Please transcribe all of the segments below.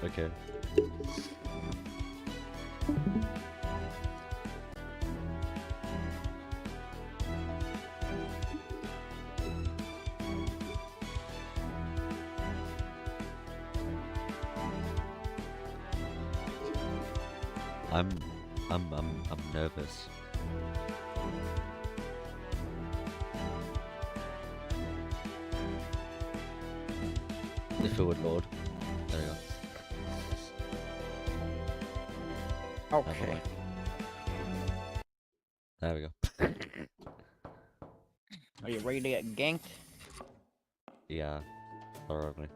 Okay. I'm nervous. If it would load. There we go. Okay. There we go. Are you ready to get ganked? Yeah, thoroughly.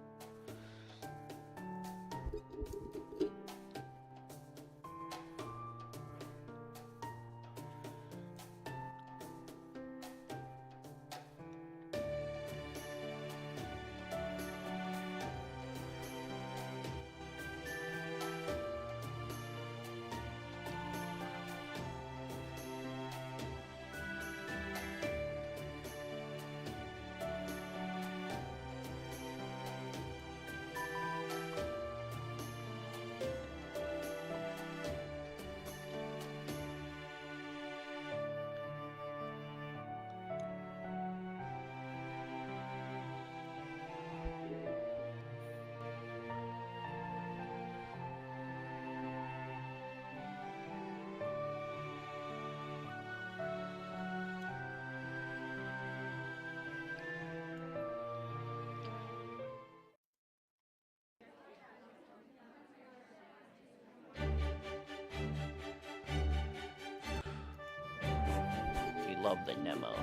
We love the Nemo.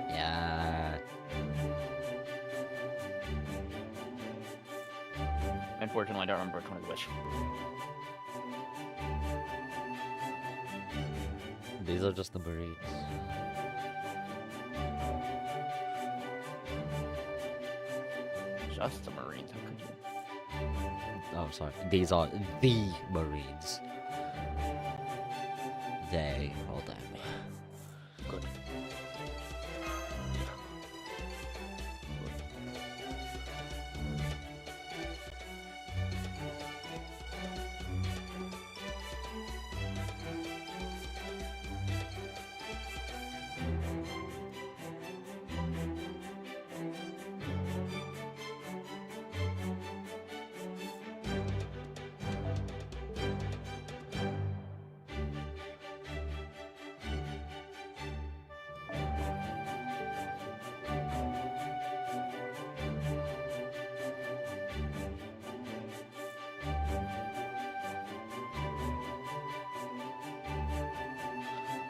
Yeah. Unfortunately, I don't remember which one is which. These are just the Marines. Just the Marines, how could you? Oh, sorry. These are the Marines. They, all them. Good.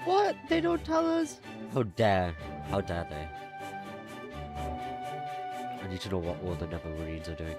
What? They don't tell us? How dare? How dare they? I need to know what all the Never Marines are doing.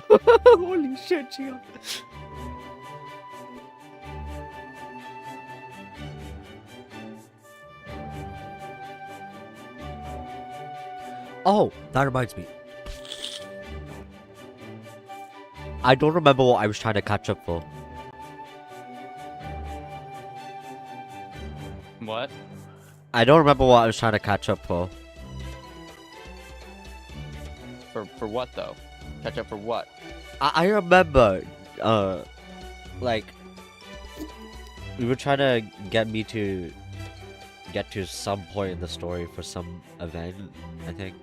Holy shit, Gio. Oh, that reminds me. I don't remember what I was trying to catch up for. What? I don't remember what I was trying to catch up for. For what though? Catch up for what? I remember, like, you were trying to get me to get to some point in the story for some event, I think.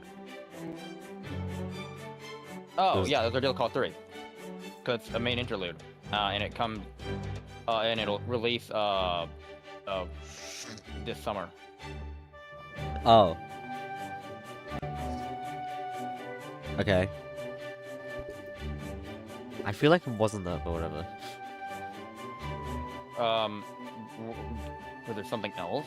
Oh, There's- yeah, there's Order Call 3. Cause it's a main interlude. And it comes, and it'll release, this summer. Oh. Okay. I feel like it wasn't that, but whatever. Was there something else?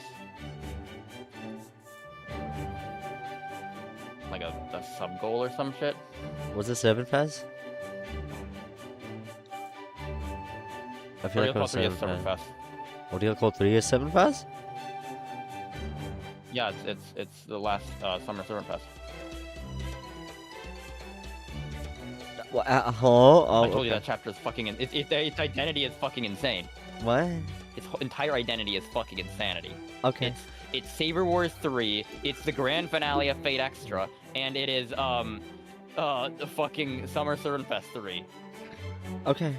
Like a sub goal or some shit? Was it 7 Fest? I feel Order like it was Lostbelt 3 is 7 Fest. Summerfest. Order Code 3 is 7 Fest? Yeah, it's the last summer Summerfest. What? Oh, I told you okay. that chapter is fucking. Its identity is fucking insane. What? Its entire identity is fucking insanity. Okay. It's Saber Wars 3. It's the grand finale of Fate Extra, and it is the fucking Summer Fest 3. Okay.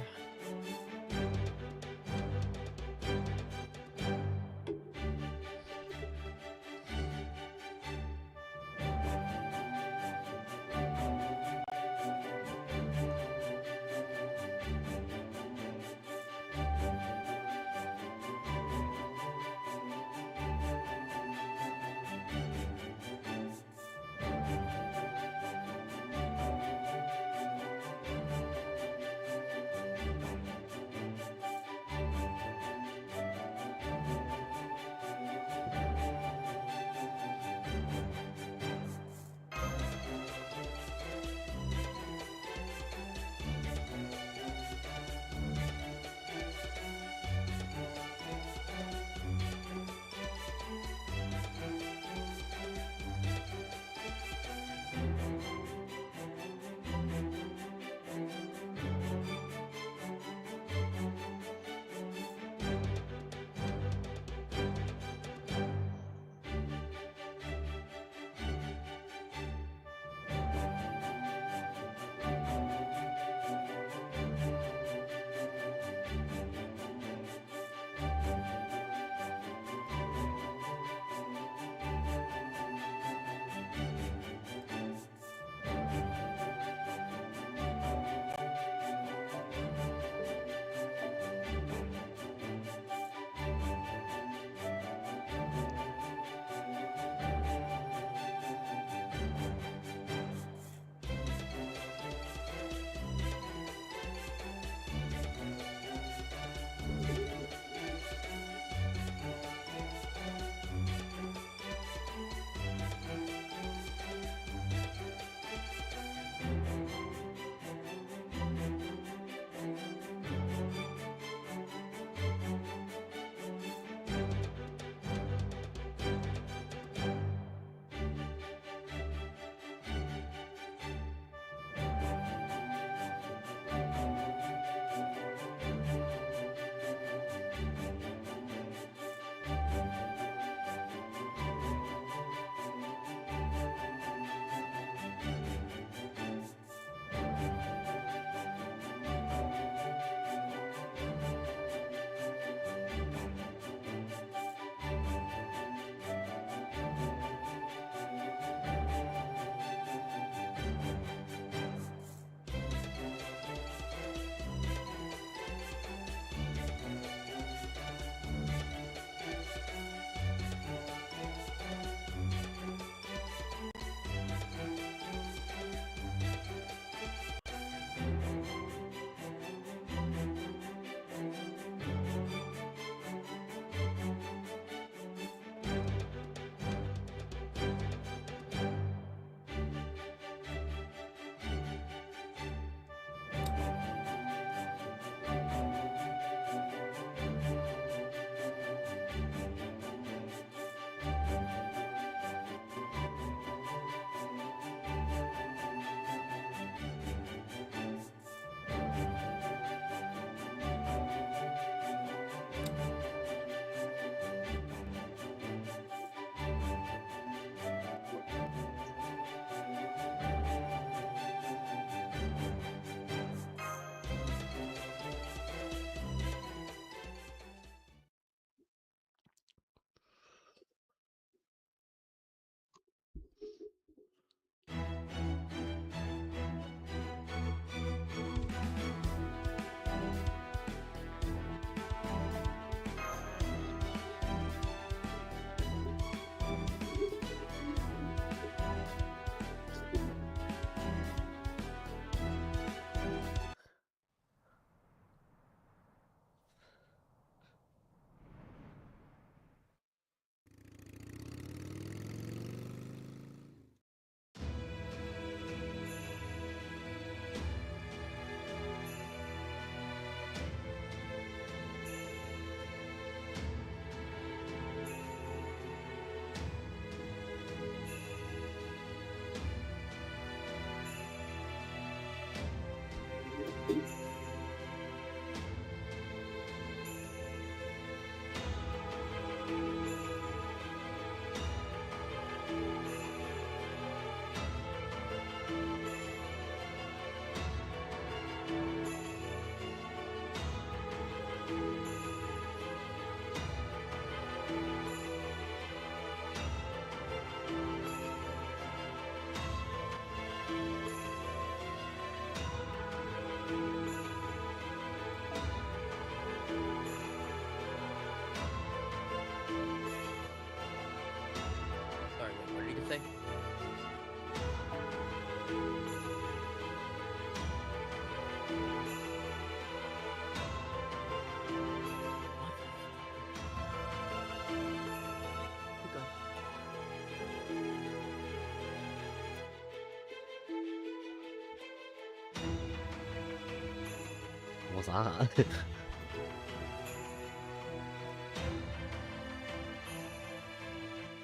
What's that?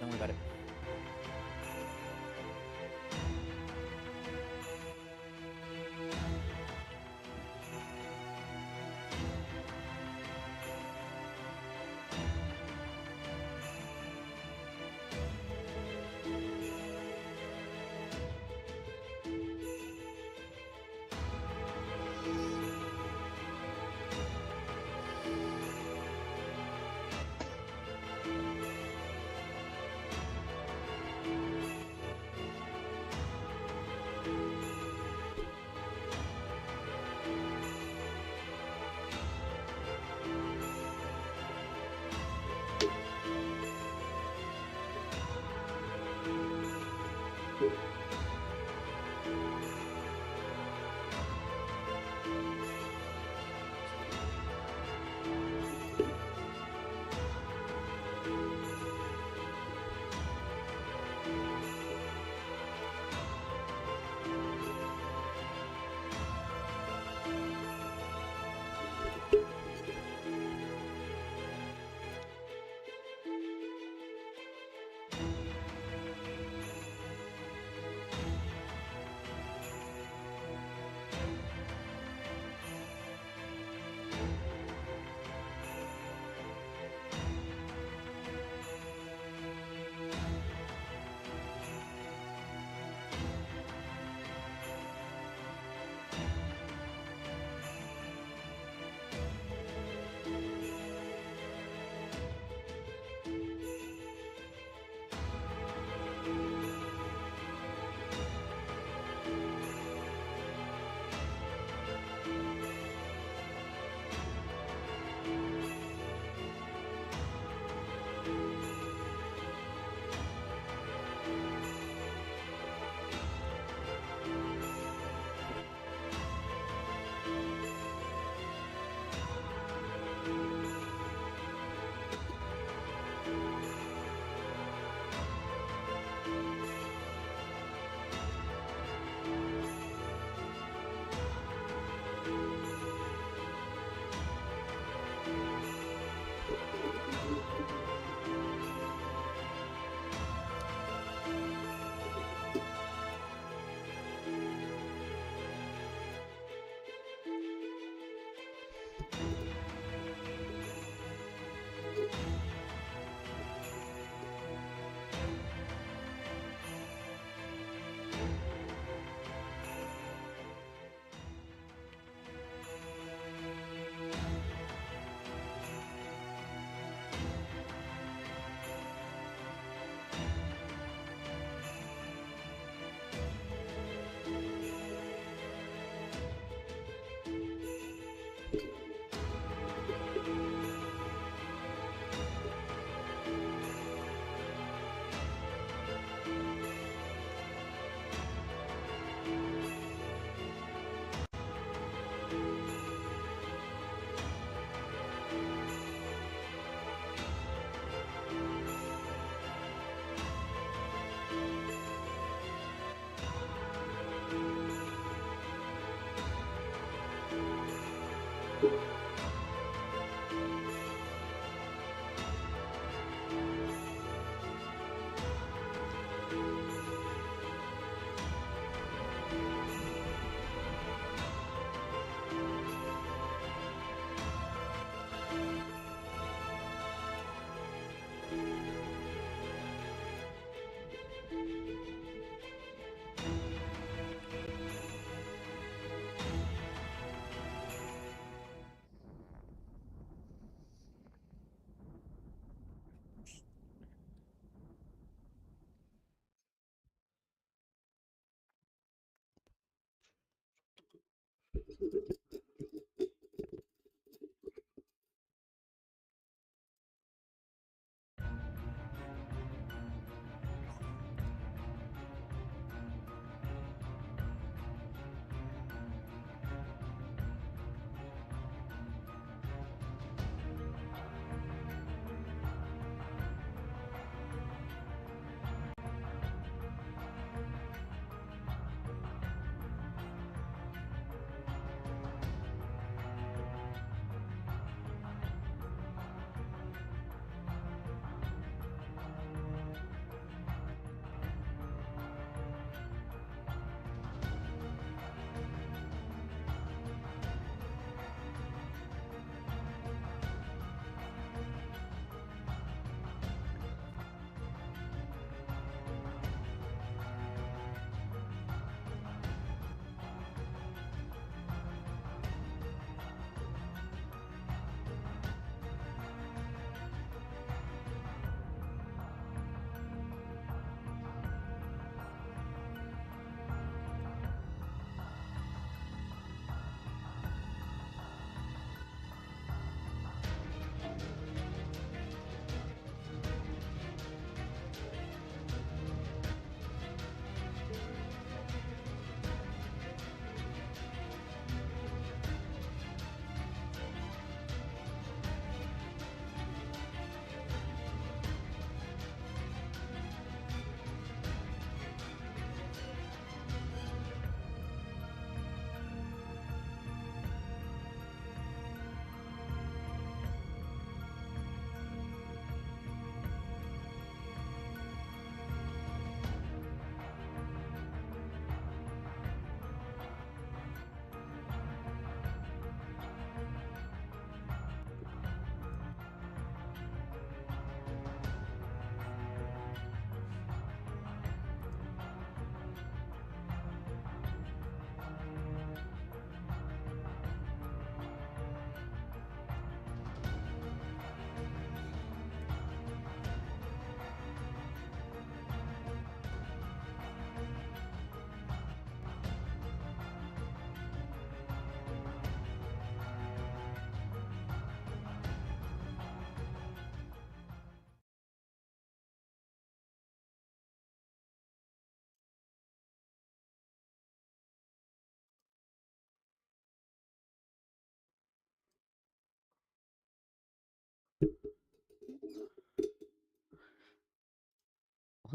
Don't worry about it.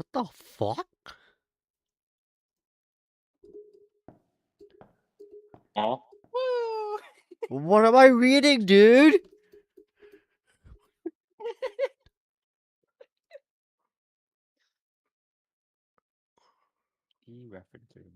What the fuck? Oh. Woo! What am I reading, dude? E-referencing.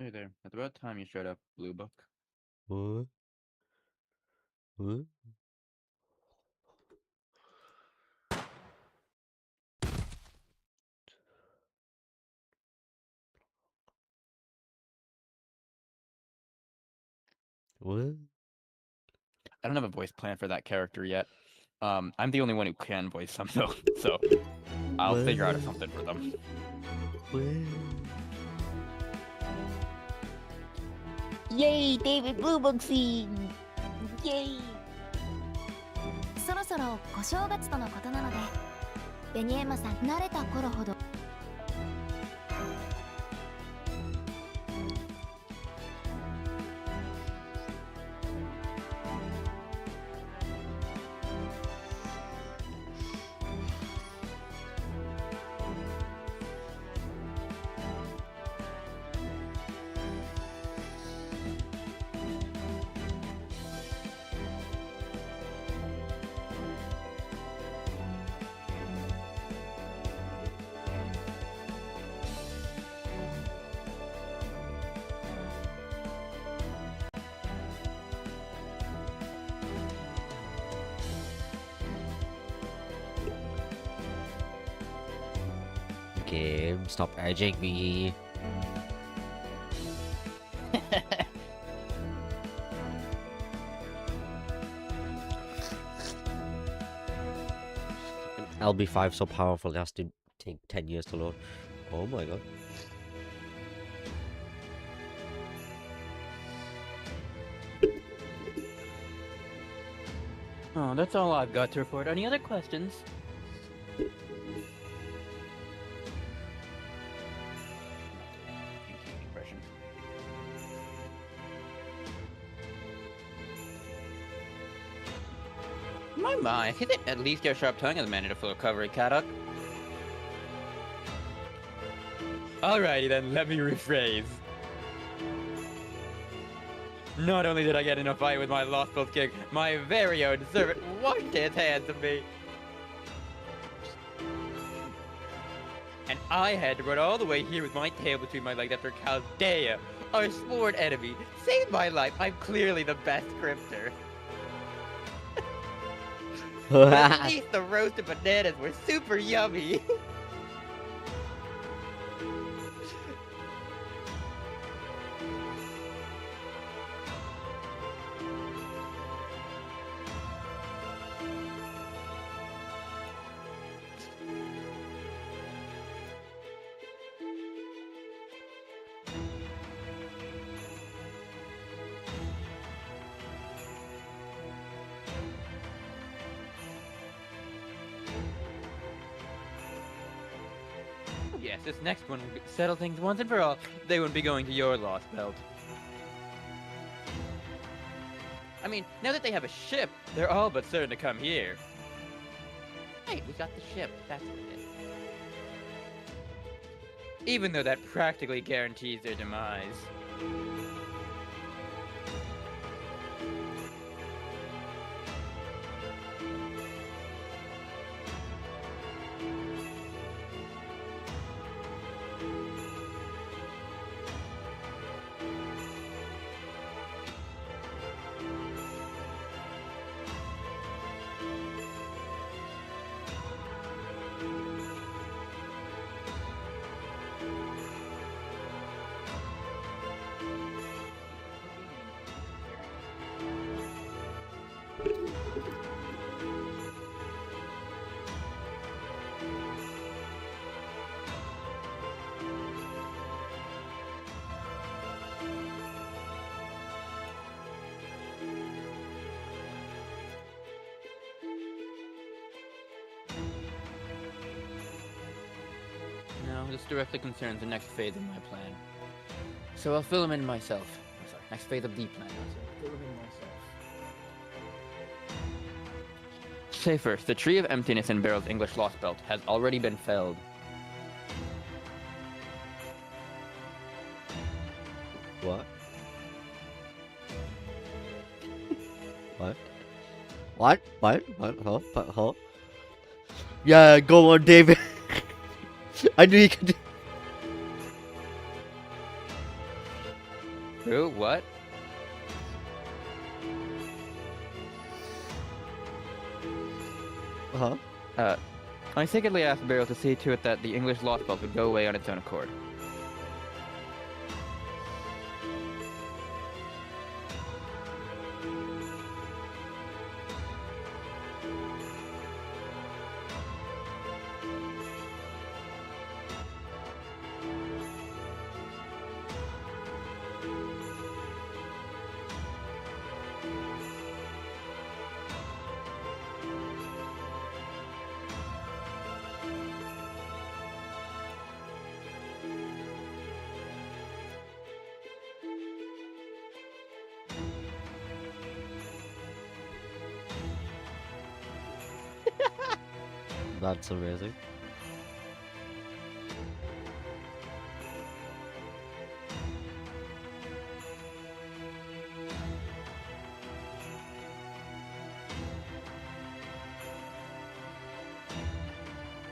Hey there. It's about time you showed up, Blue Book. What? What? What? I don't have a voice plan for that character yet. I'm the only one who can voice them though, so I'll figure out something for them. Yay, David Bluebook scene! Yay! そろそろ小正月とのことなので、ベニエンマさん慣れた頃ほど。Game, stop edging me. LB5 so powerful, it has to take 10 years to load. Oh my god. Oh, that's all I've got to report. Any other questions? My, I think that at least your sharp tongue has managed a full recovery, Kadok. Alrighty then, let me rephrase. Not only did I get in a fight with my Lostbelt king, my very own servant washed his hands of me. And I had to run all the way here with my tail between my legs after Chaldea, our sworn enemy, saved my life. I'm clearly the best scripter. But at least the roasted bananas were super yummy. Yes, this next one will settle things once and for all. They wouldn't be going to your Lost Belt. I mean, now that they have a ship, they're all but certain to come here. Hey, we got the ship. That's what it is. Even though that practically guarantees their demise. No, this directly concerns the next phase of my plan. So I'll fill him in myself. I'm sorry, next phase of the plan. I'll fill him in myself. Say first, the tree of emptiness in Barrel's English Lostbelt has already been felled. What? What? What? What? Huh? Yeah, go on, David. I knew you could do. Who? What? Huh? I secretly asked Beryl to see to it that the English Lostbelt would go away on its own accord. That's amazing.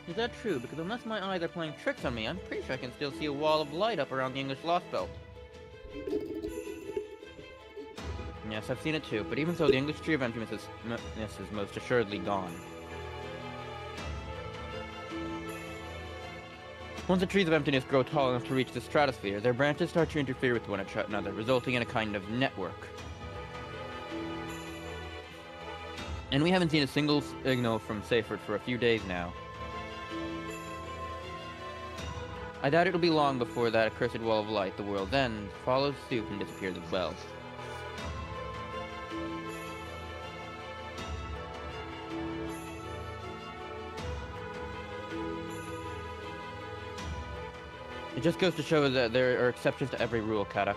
Is that true? Because unless my eyes are playing tricks on me, I'm pretty sure I can still see a wall of light up around the English Lostbelt. Yes, I've seen it too, but even so, the English Tree of Emptiness is most assuredly gone. Once the trees of emptiness grow tall enough to reach the stratosphere, their branches start to interfere with one another, resulting in a kind of network. And we haven't seen a single signal from Seyfert for a few days now. I doubt it'll be long before that accursed wall of light, the world's end, follows suit and disappears as well. It just goes to show that there are exceptions to every rule, Kadak.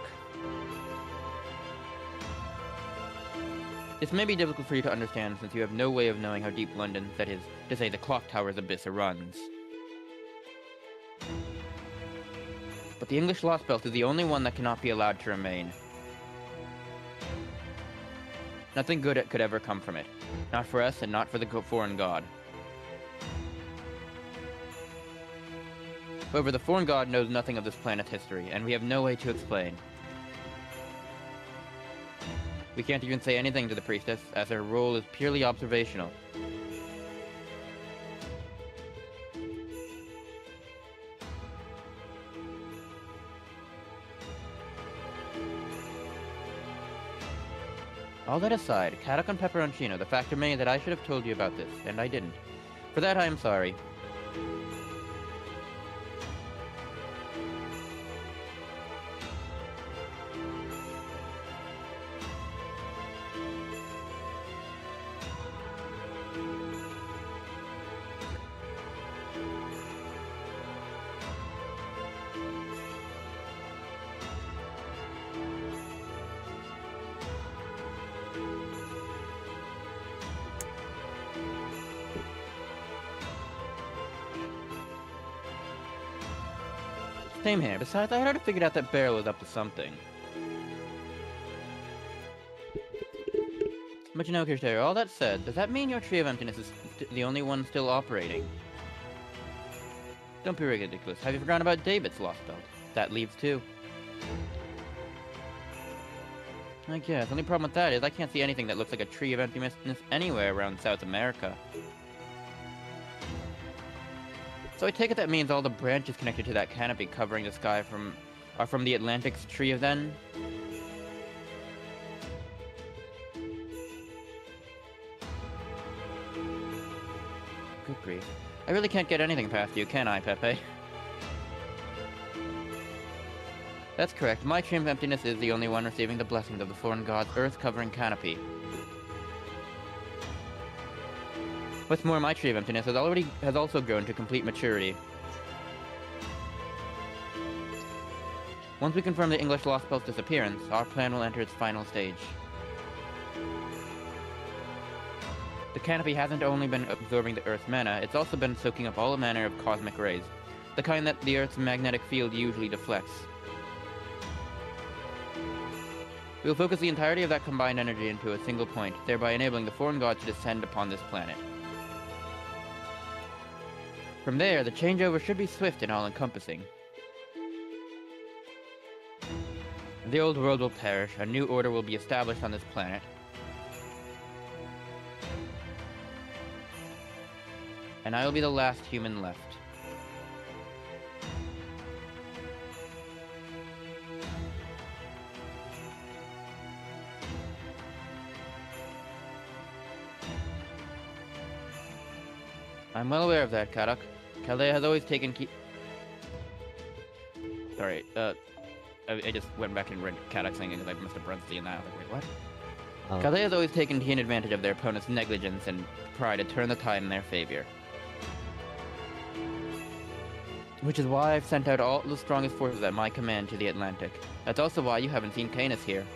This may be difficult for you to understand since you have no way of knowing how deep London, that is, to say the clock tower's abyss, runs. But the English Lostbelt is the only one that cannot be allowed to remain. Nothing good could ever come from it. Not for us and not for the foreign god. However, the foreign god knows nothing of this planet's history, and we have no way to explain. We can't even say anything to the priestess, as her role is purely observational. All that aside, Kadak and Pepperoncino, the fact remains that I should have told you about this, and I didn't. For that I am sorry. Same here. Besides, I had already figured out that Beryl was up to something. But you know, Kirstera, all that said, does that mean your Tree of Emptiness is the only one still operating? Don't be ridiculous. Have you forgotten about David's Lostbelt? That leaves too. I guess. The only problem with that is I can't see anything that looks like a Tree of Emptiness anywhere around South America. So I take it that means all the branches connected to that canopy covering the sky are from the Atlantic's Tree of then? Good grief. I really can't get anything past you, can I, Pepe? That's correct. My Tree of Emptiness is the only one receiving the blessings of the foreign god's earth-covering canopy. What's more, my Tree of Emptiness has also grown to complete maturity. Once we confirm the English Lostbelt's disappearance, our plan will enter its final stage. The canopy hasn't only been absorbing the Earth's mana, it's also been soaking up all manner of cosmic rays, the kind that the Earth's magnetic field usually deflects. We will focus the entirety of that combined energy into a single point, thereby enabling the foreign god to descend upon this planet. From there, the changeover should be swift and all-encompassing. The old world will perish, a new order will be established on this planet. And I will be the last human left. I'm well aware of that, Karak. Chaldea has always taken Sorry, I just went back and read Karak saying it because I missed a parenthesis in that. I was like, wait, what? Oh. Chaldea has always taken keen advantage of their opponent's negligence and pride to turn the tide in their favor. Which is why I've sent out all the strongest forces at my command to the Atlantic. That's also why you haven't seen Canis here.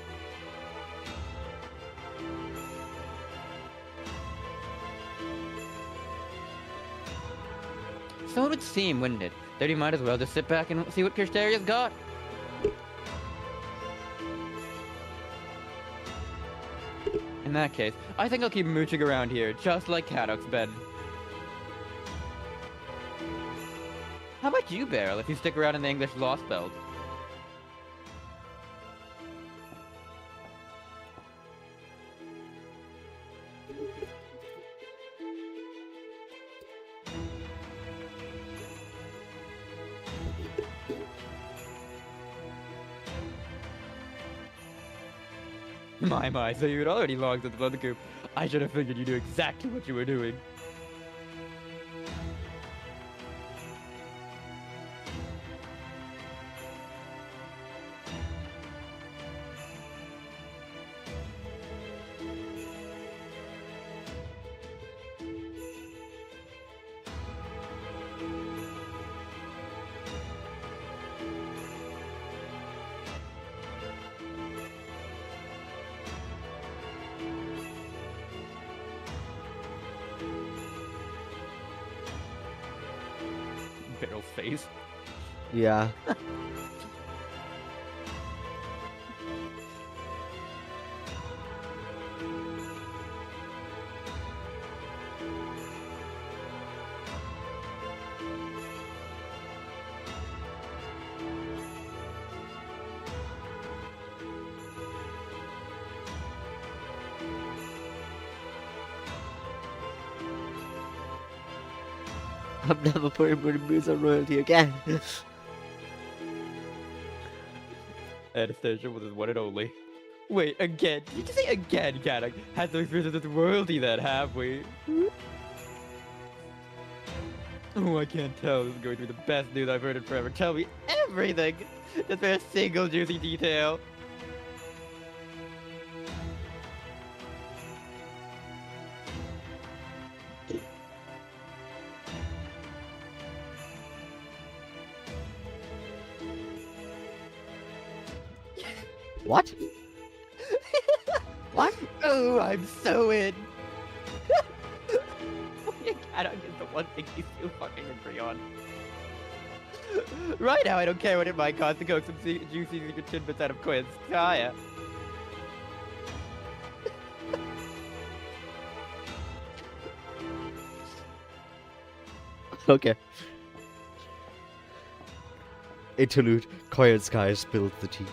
So it would seem, wouldn't it? That you might as well just sit back and see what Kirsteria's got. In that case, I think I'll keep mooching around here, just like Kadok's been. How about you, Beryl, if you stick around in the English Lostbelt? My, so you'd already logged into the blood group. I should have figured you knew exactly what you were doing. Beryl's face. Yeah. I'm never putting boots on royalty again. Anastasia was his one and only. Wait, again? Did you just say again, Kadok? Had some experience with royalty then, have we? Oh, I can't tell. This is going to be the best news I've heard in forever. Tell me everything! Just for a single juicy detail. What? What? Oh, I'm so in. Kadok is the one thing you still fucking agree on. Right now, I don't care what it might cost to coax some juicy secret tidbits out of Quiz. Kaya. Okay. Interlude. Quiet Sky spills the tea.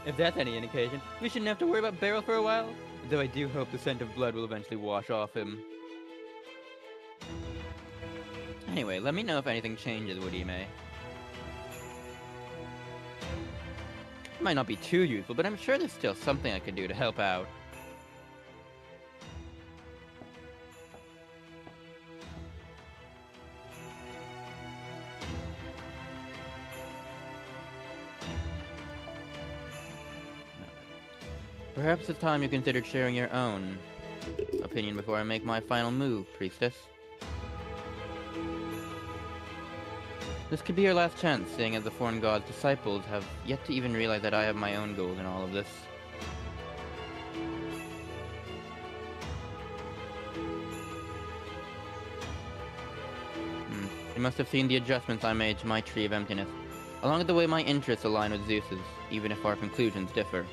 If that's any indication, we shouldn't have to worry about Beryl for a while. Though I do hope the scent of blood will eventually wash off him. Anyway, let me know if anything changes, Woodime. It might not be too useful, but I'm sure there's still something I could do to help out. Perhaps it's time you considered sharing your own opinion before I make my final move, Priestess. This could be your last chance, seeing as the foreign god's disciples have yet to even realize that I have my own goals in all of this. You must have seen the adjustments I made to my Tree of Emptiness, along with the way my interests align with Zeus's, even if our conclusions differ.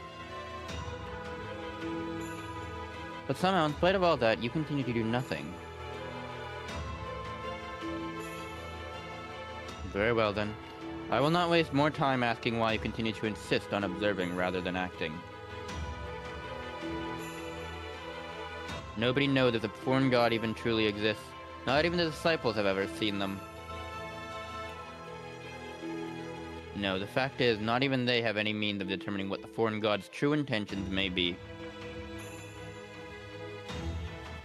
But somehow, in spite of all that, you continue to do nothing. Very well then. I will not waste more time asking why you continue to insist on observing rather than acting. Nobody knows if the foreign god even truly exists. Not even the disciples have ever seen them. No, the fact is, not even they have any means of determining what the foreign god's true intentions may be.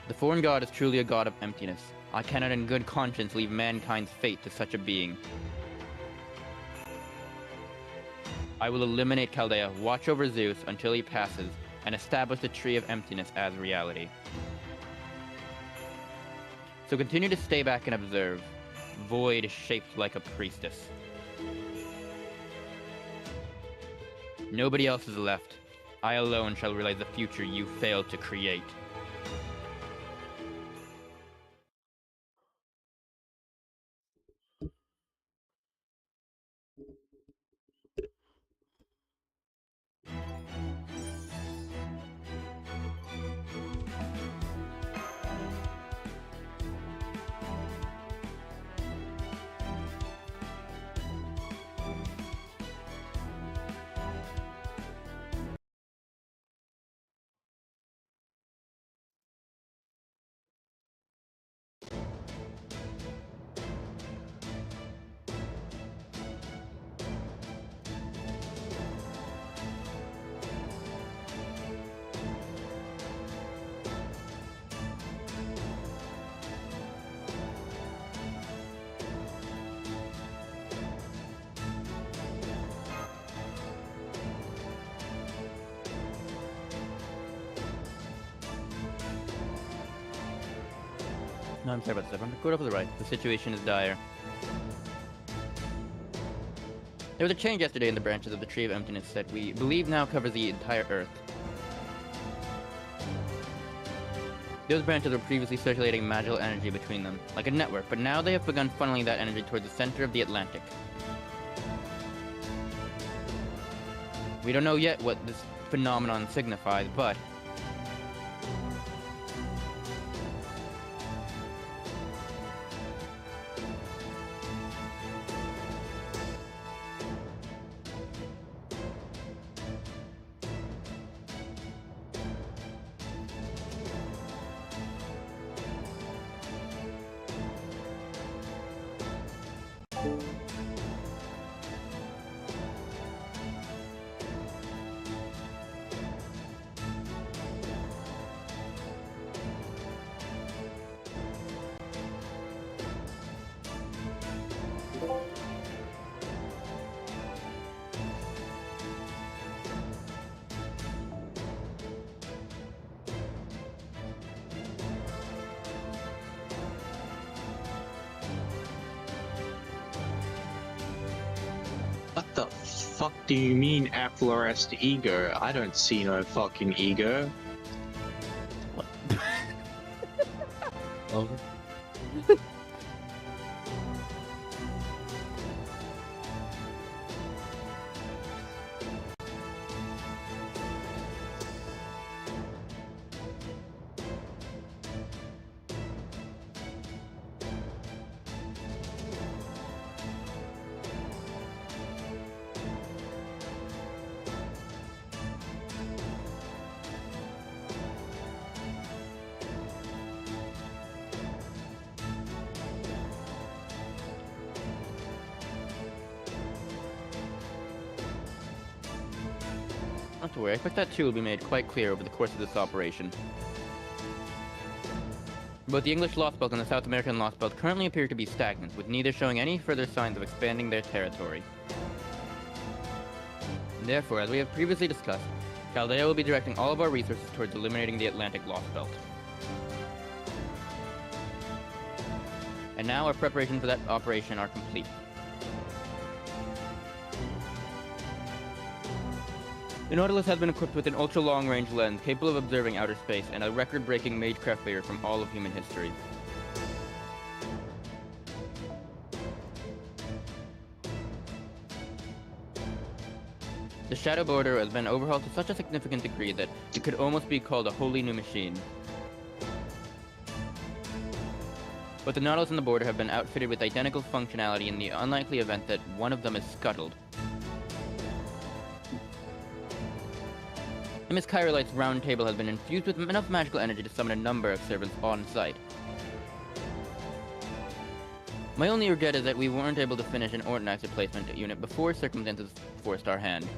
The foreign god is truly a god of emptiness. I cannot in good conscience leave mankind's fate to such a being. I will eliminate Chaldea, watch over Zeus until he passes, and establish the Tree of Emptiness as reality. So continue to stay back and observe. Void shaped like a priestess. Nobody else is left. I alone shall realize the future you failed to create. No, I'm sorry about this. I'm going up to the right. The situation is dire. There was a change yesterday in the branches of the Tree of Emptiness that we believe now covers the entire Earth. Those branches were previously circulating magical energy between them, like a network, but now they have begun funneling that energy towards the center of the Atlantic. We don't know yet what this phenomenon signifies, but fuck do you mean effloresced ego? I don't see no fucking ego. Oh. Not to worry, I expect that too will be made quite clear over the course of this operation. Both the English Lostbelt and the South American Lostbelt currently appear to be stagnant, with neither showing any further signs of expanding their territory. Therefore, as we have previously discussed, Chaldea will be directing all of our resources towards eliminating the Atlantic Lostbelt. And now our preparations for that operation are complete. The Nautilus has been equipped with an ultra-long-range lens capable of observing outer space and a record-breaking magecraft barrier from all of human history. The Shadow Border has been overhauled to such a significant degree that it could almost be called a wholly new machine. Both the Nautilus and the Border have been outfitted with identical functionality in the unlikely event that one of them is scuttled. The Miss Chirolite's round table has been infused with enough magical energy to summon a number of servants on site. My only regret is that we weren't able to finish an Ortanax replacement unit before circumstances forced our hand.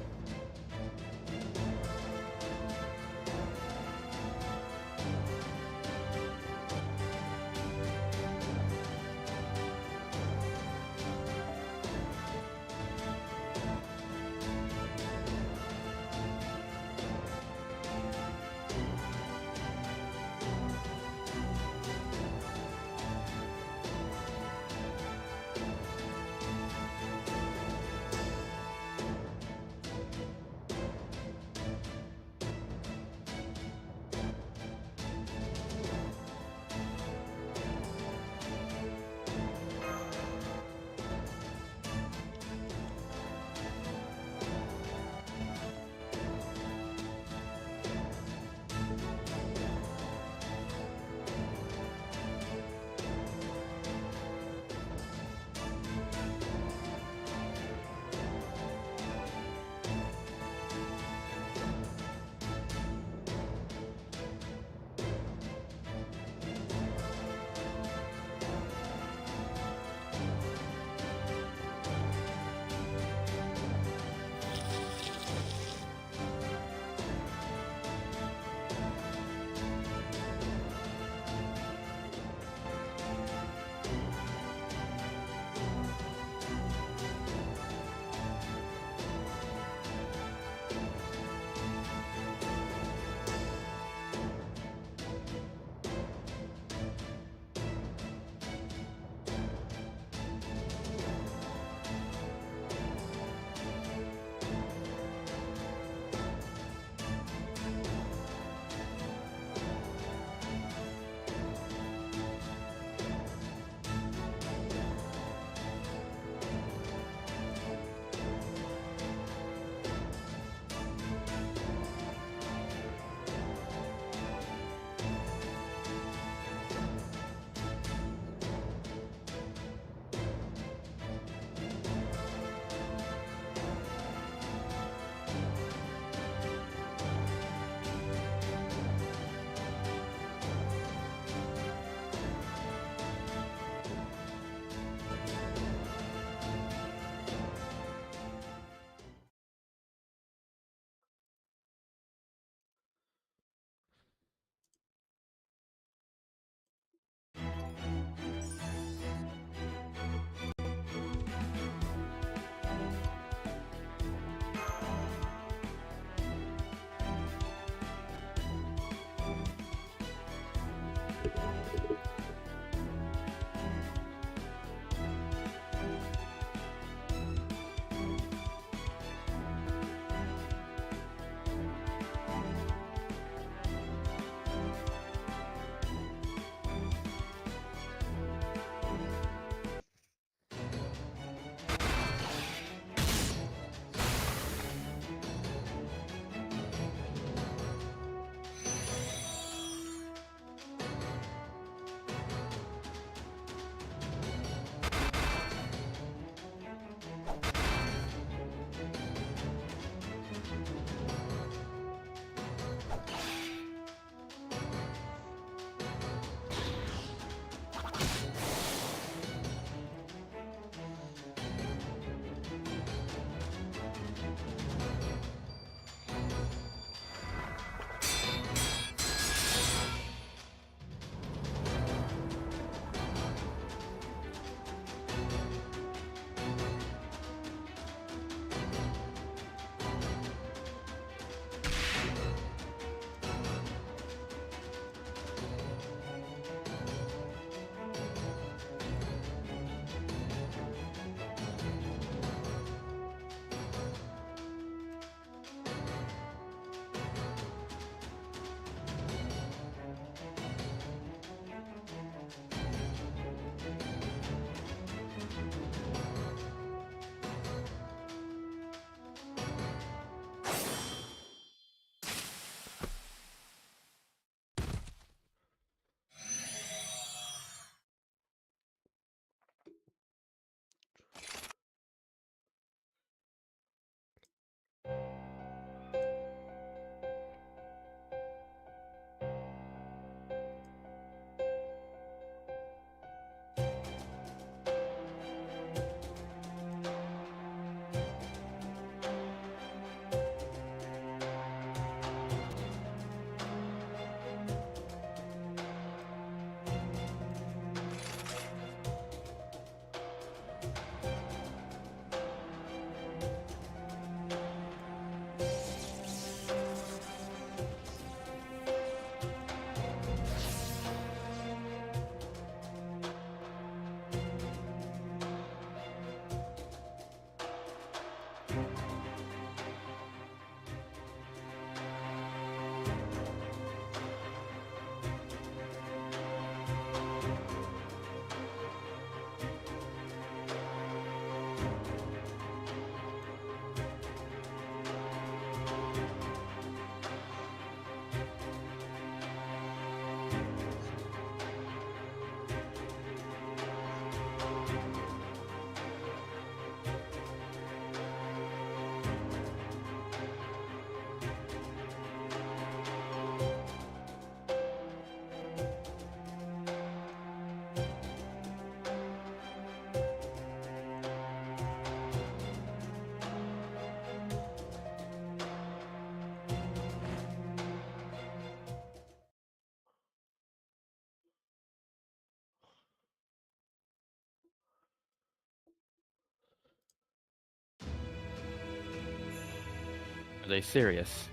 Are they serious?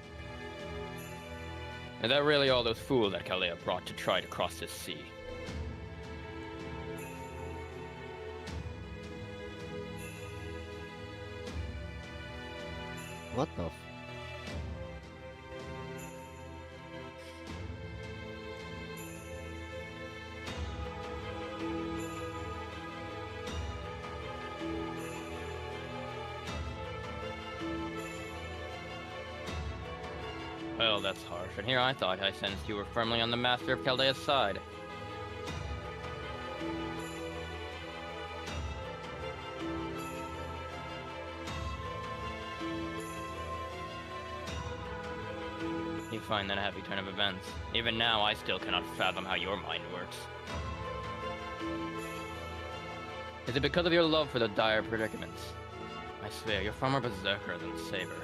Is that really all those fools that Chaldea brought to try to cross this sea? What the? Well, that's harsh. And here I thought I sensed you were firmly on the Master of Chaldea's side. You find that a happy turn of events. Even now, I still cannot fathom how your mind works. Is it because of your love for the dire predicaments? I swear, you're far more berserker than Saber.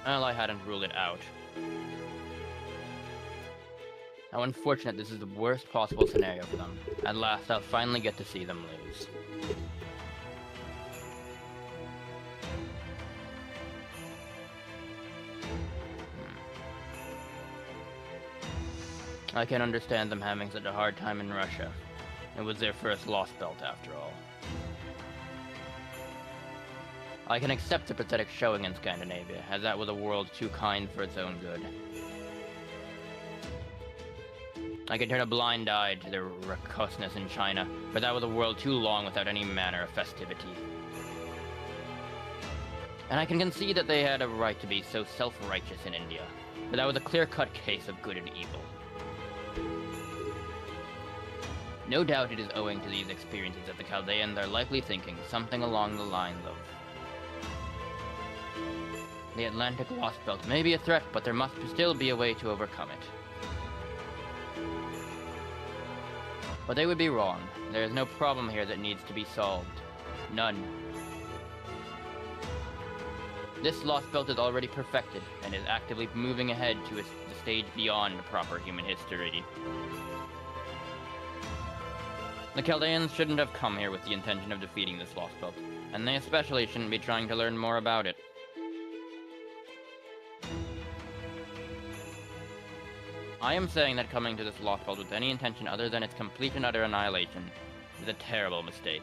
Well, I hadn't ruled it out. How unfortunate this is the worst possible scenario for them. At last, I'll finally get to see them lose. I can understand them having such a hard time in Russia. It was their first Lostbelt, after all. I can accept the pathetic showing in Scandinavia, as that was a world too kind for its own good. I can turn a blind eye to their raucousness in China, but that was a world too long without any manner of festivity. And I can concede that they had a right to be so self-righteous in India, but that was a clear-cut case of good and evil. No doubt it is owing to these experiences that the Chaldeans are likely thinking something along the lines of, the Atlantic Lostbelt may be a threat, but there must still be a way to overcome it. But they would be wrong. There is no problem here that needs to be solved. None. This Lostbelt is already perfected, and is actively moving ahead to the stage beyond proper human history. The Chaldeans shouldn't have come here with the intention of defeating this Lostbelt, and they especially shouldn't be trying to learn more about it. I am saying that coming to this Lostbelt with any intention other than its complete and utter annihilation is a terrible mistake.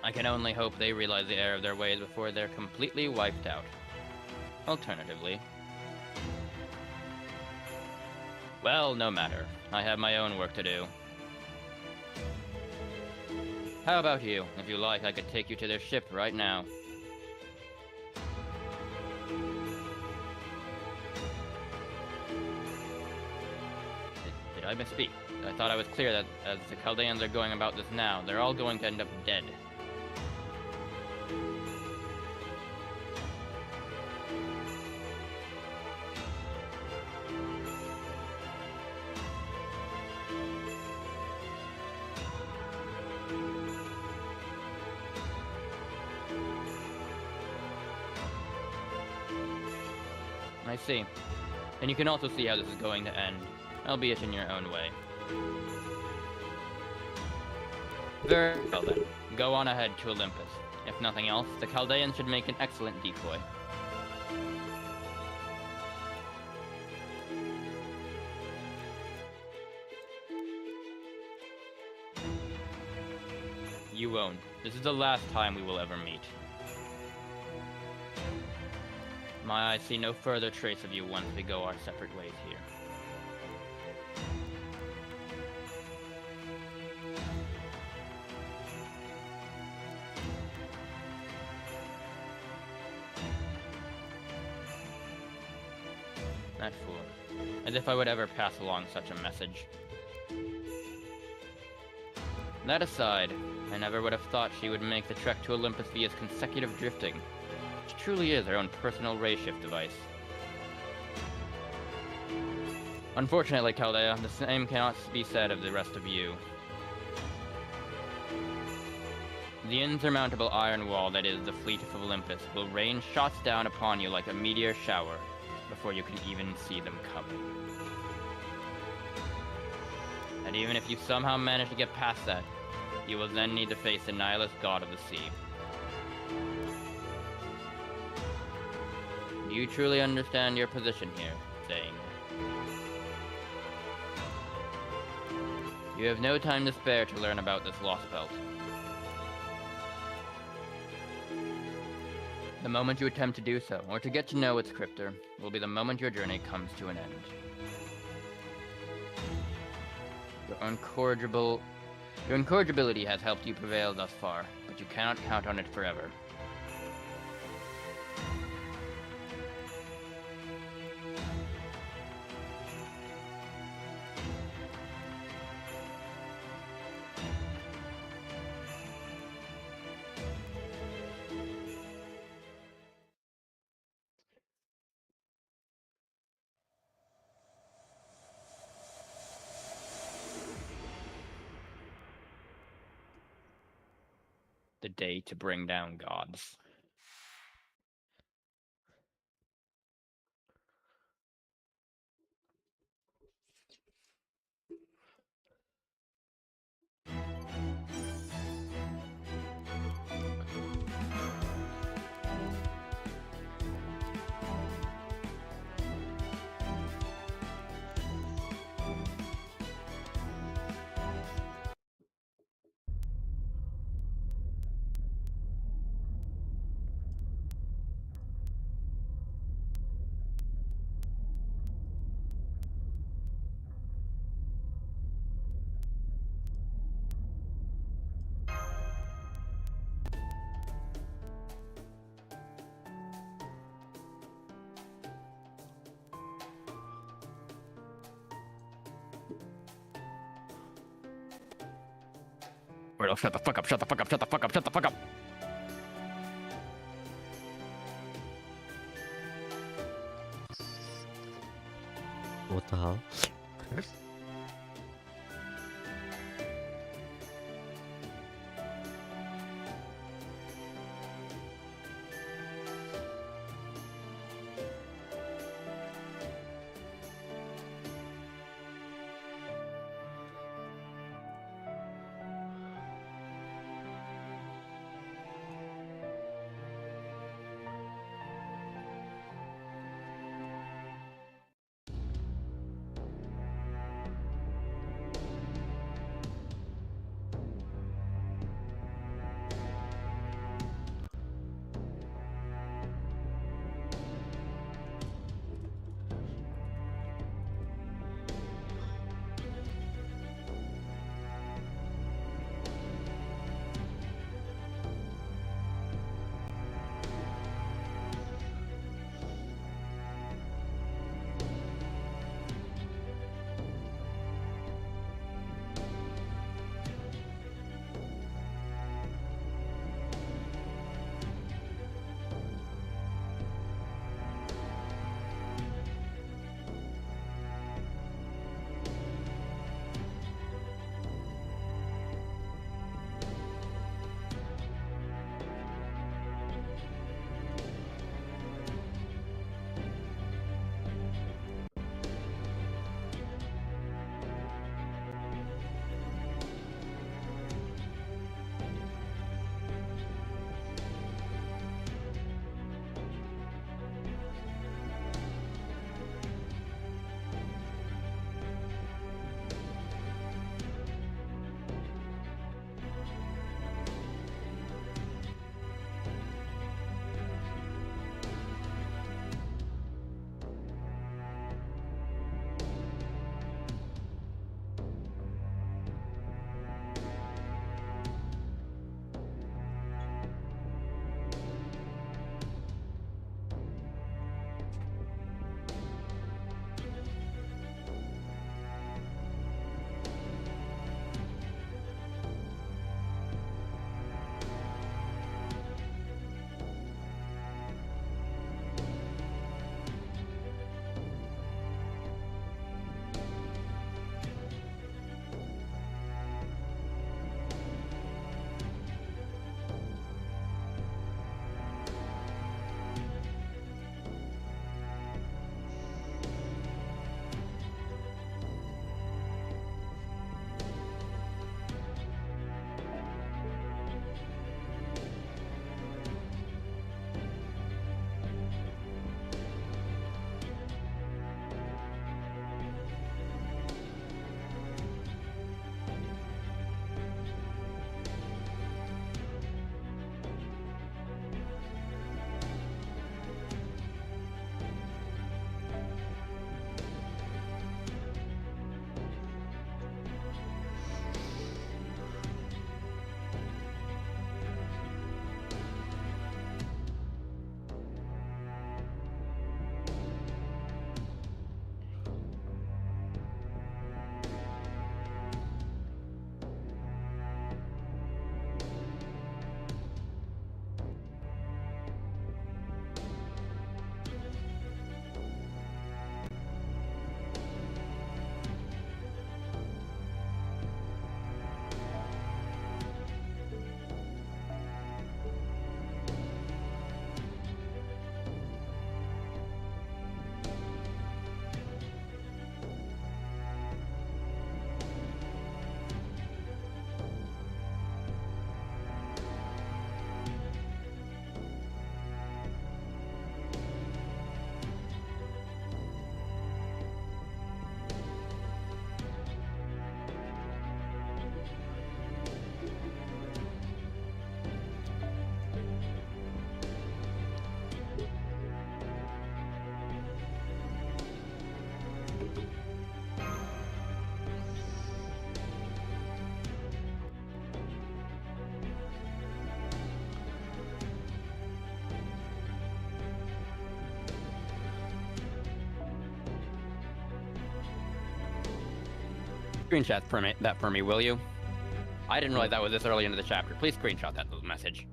I can only hope they realize the error of their ways before they're completely wiped out. Alternatively... well, no matter. I have my own work to do. How about you? If you like, I could take you to their ship right now. Did I misspeak? I thought I was clear that as the Chaldeans are going about this now, they're all going to end up dead. I see. And you can also see how this is going to end, albeit in your own way. Very well then, go on ahead to Olympus. If nothing else, the Chaldeans should make an excellent decoy. You won't. This is the last time we will ever meet. My eyes see no further trace of you once we go our separate ways here. That fool. As if I would ever pass along such a message. That aside, I never would have thought she would make the trek to Olympus via consecutive drifting. She truly is her own personal ray shift device. Unfortunately, Chaldea, the same cannot be said of the rest of you. The insurmountable iron wall that is the fleet of Olympus will rain shots down upon you like a meteor shower before you can even see them coming. even if you somehow manage to get past that, you will then need to face the nihilist god of the sea. Do you truly understand your position here, Zane? You have no time to spare to learn about this Lostbelt. The moment you attempt to do so, or to get to know its cryptor, will be the moment your journey comes to an end. Your incorrigibility has helped you prevail thus far, but you cannot count on it forever. The day to bring down gods. Order, shut the fuck up, shut the fuck up, shut the fuck up, shut the fuck up! What the hell? Screenshot that for me, will you? I didn't realize that was this early into the chapter. Please screenshot that little message.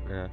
Yeah.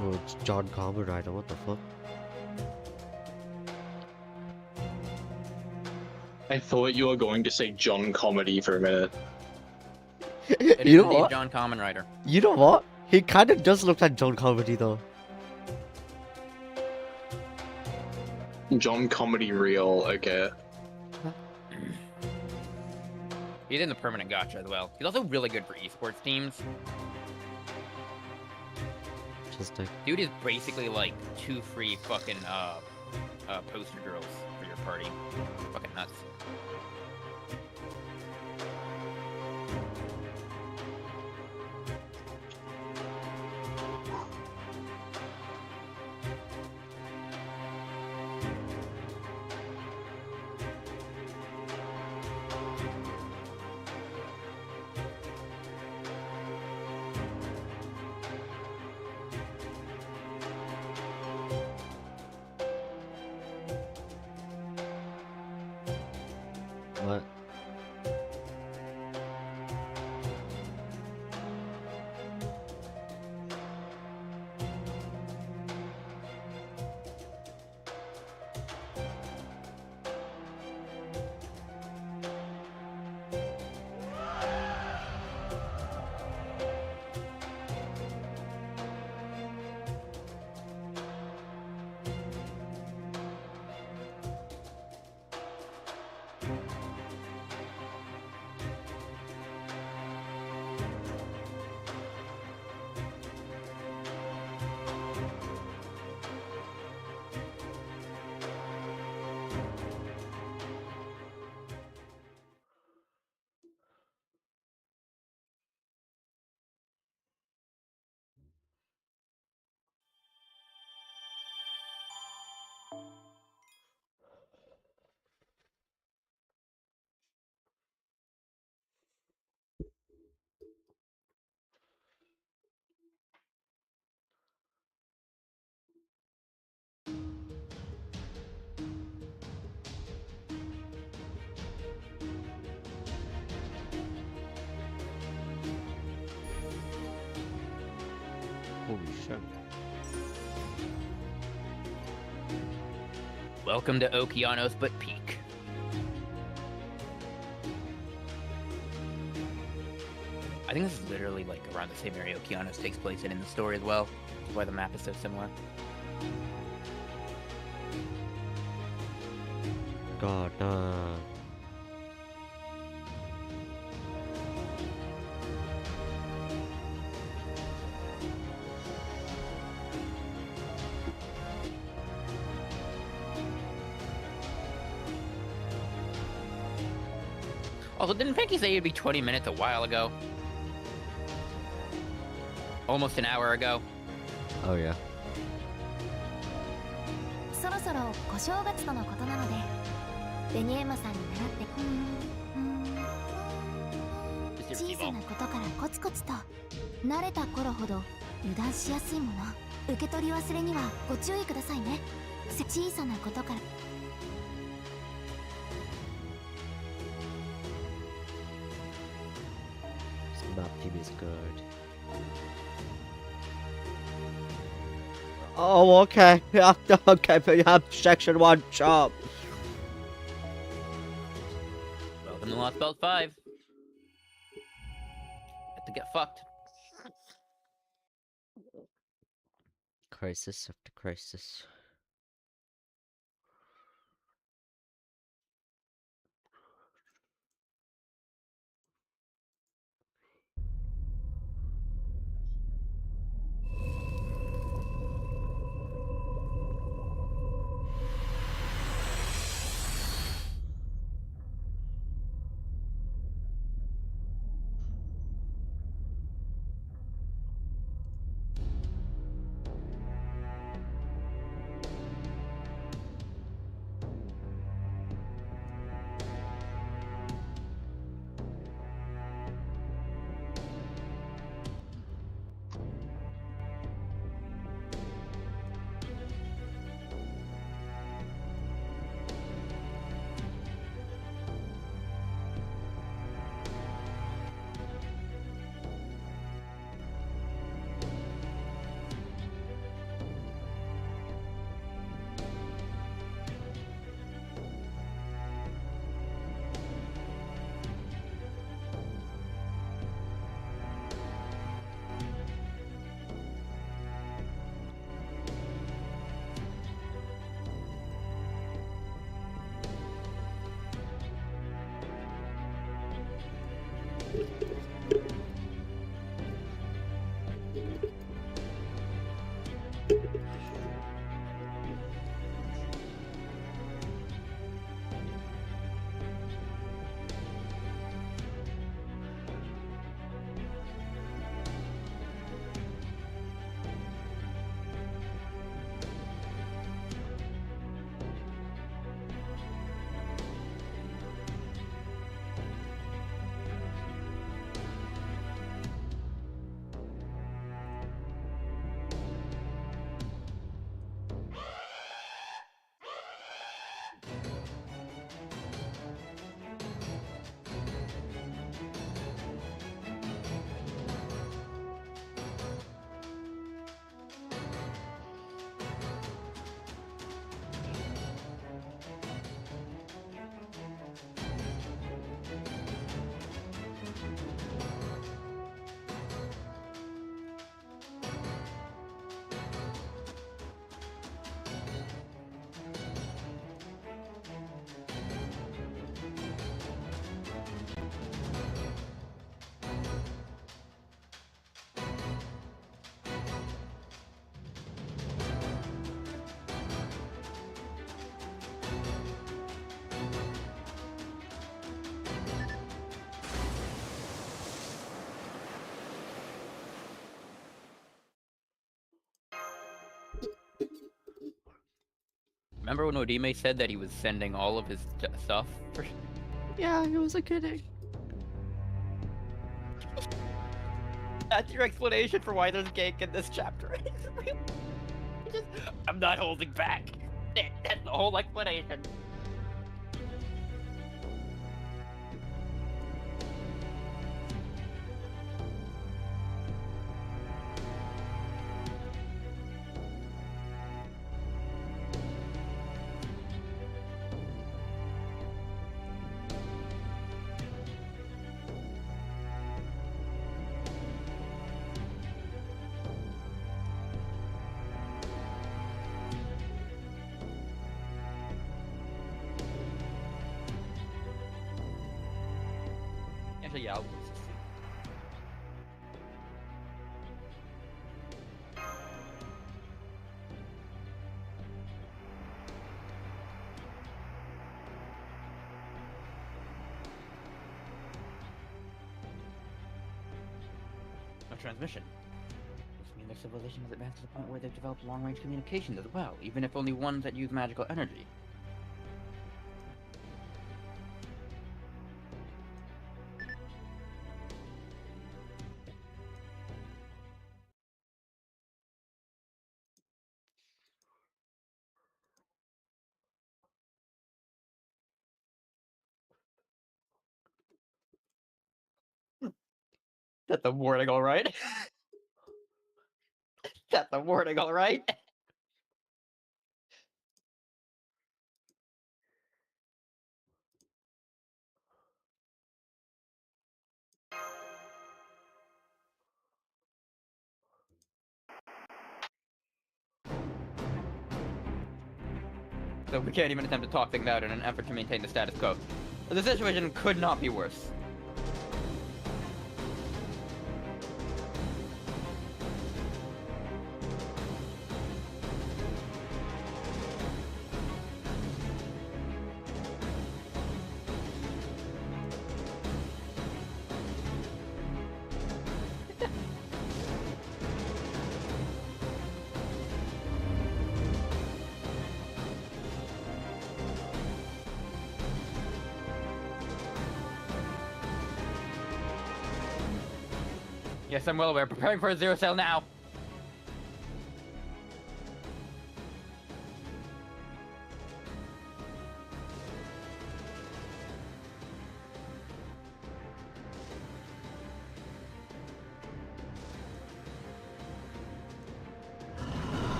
Oh, it's John Kamen Rider, what the fuck? I thought you were going to say John Comedy for a minute. It is You know indeed what? John Kamen Rider. You know what? He kind of does look like John Comedy though. John Comedy Real, okay. He's in the permanent gacha as well. He's also really good for esports teams. Interesting. Dude is basically like 2 free fucking poster girls for your party. Fucking nuts. What? Holy shit. Welcome to Okeanos but Peak. I think this is literally like around the same area Okeanos takes place in the story as well. That's why the map is so similar. God, nah. Also, didn't Pinky say it'd be 20 minutes a while ago? Almost an hour ago. Oh yeah. そろそろ小正月とのことなのでベニエマさんに習って小さなことからコツコツと慣れた頃ほど油断しやすいもの受け取り忘れにはご注意くださいね小さなことから This map theme is good. Oh, okay. Yeah, okay, but you have section 1 chop. Welcome to Lost Belt 5. Have to get fucked. Crisis after crisis. Remember when Odime said that he was sending all of his stuff? Yeah, it was a kidding. That's your explanation for why there's cake in this chapter. I'm not holding back. That's the whole explanation. Actually, yeah, I'll lose this scene. No transmission. This means their civilization has advanced to the point where they've developed long-range communications as well, even if only ones that use magical energy. That's the warning, all right? That's the warning, all right? So we can't even attempt to talk things out in an effort to maintain the status quo. The situation could not be worse. Yes, I'm well aware. Preparing for a zero cell now.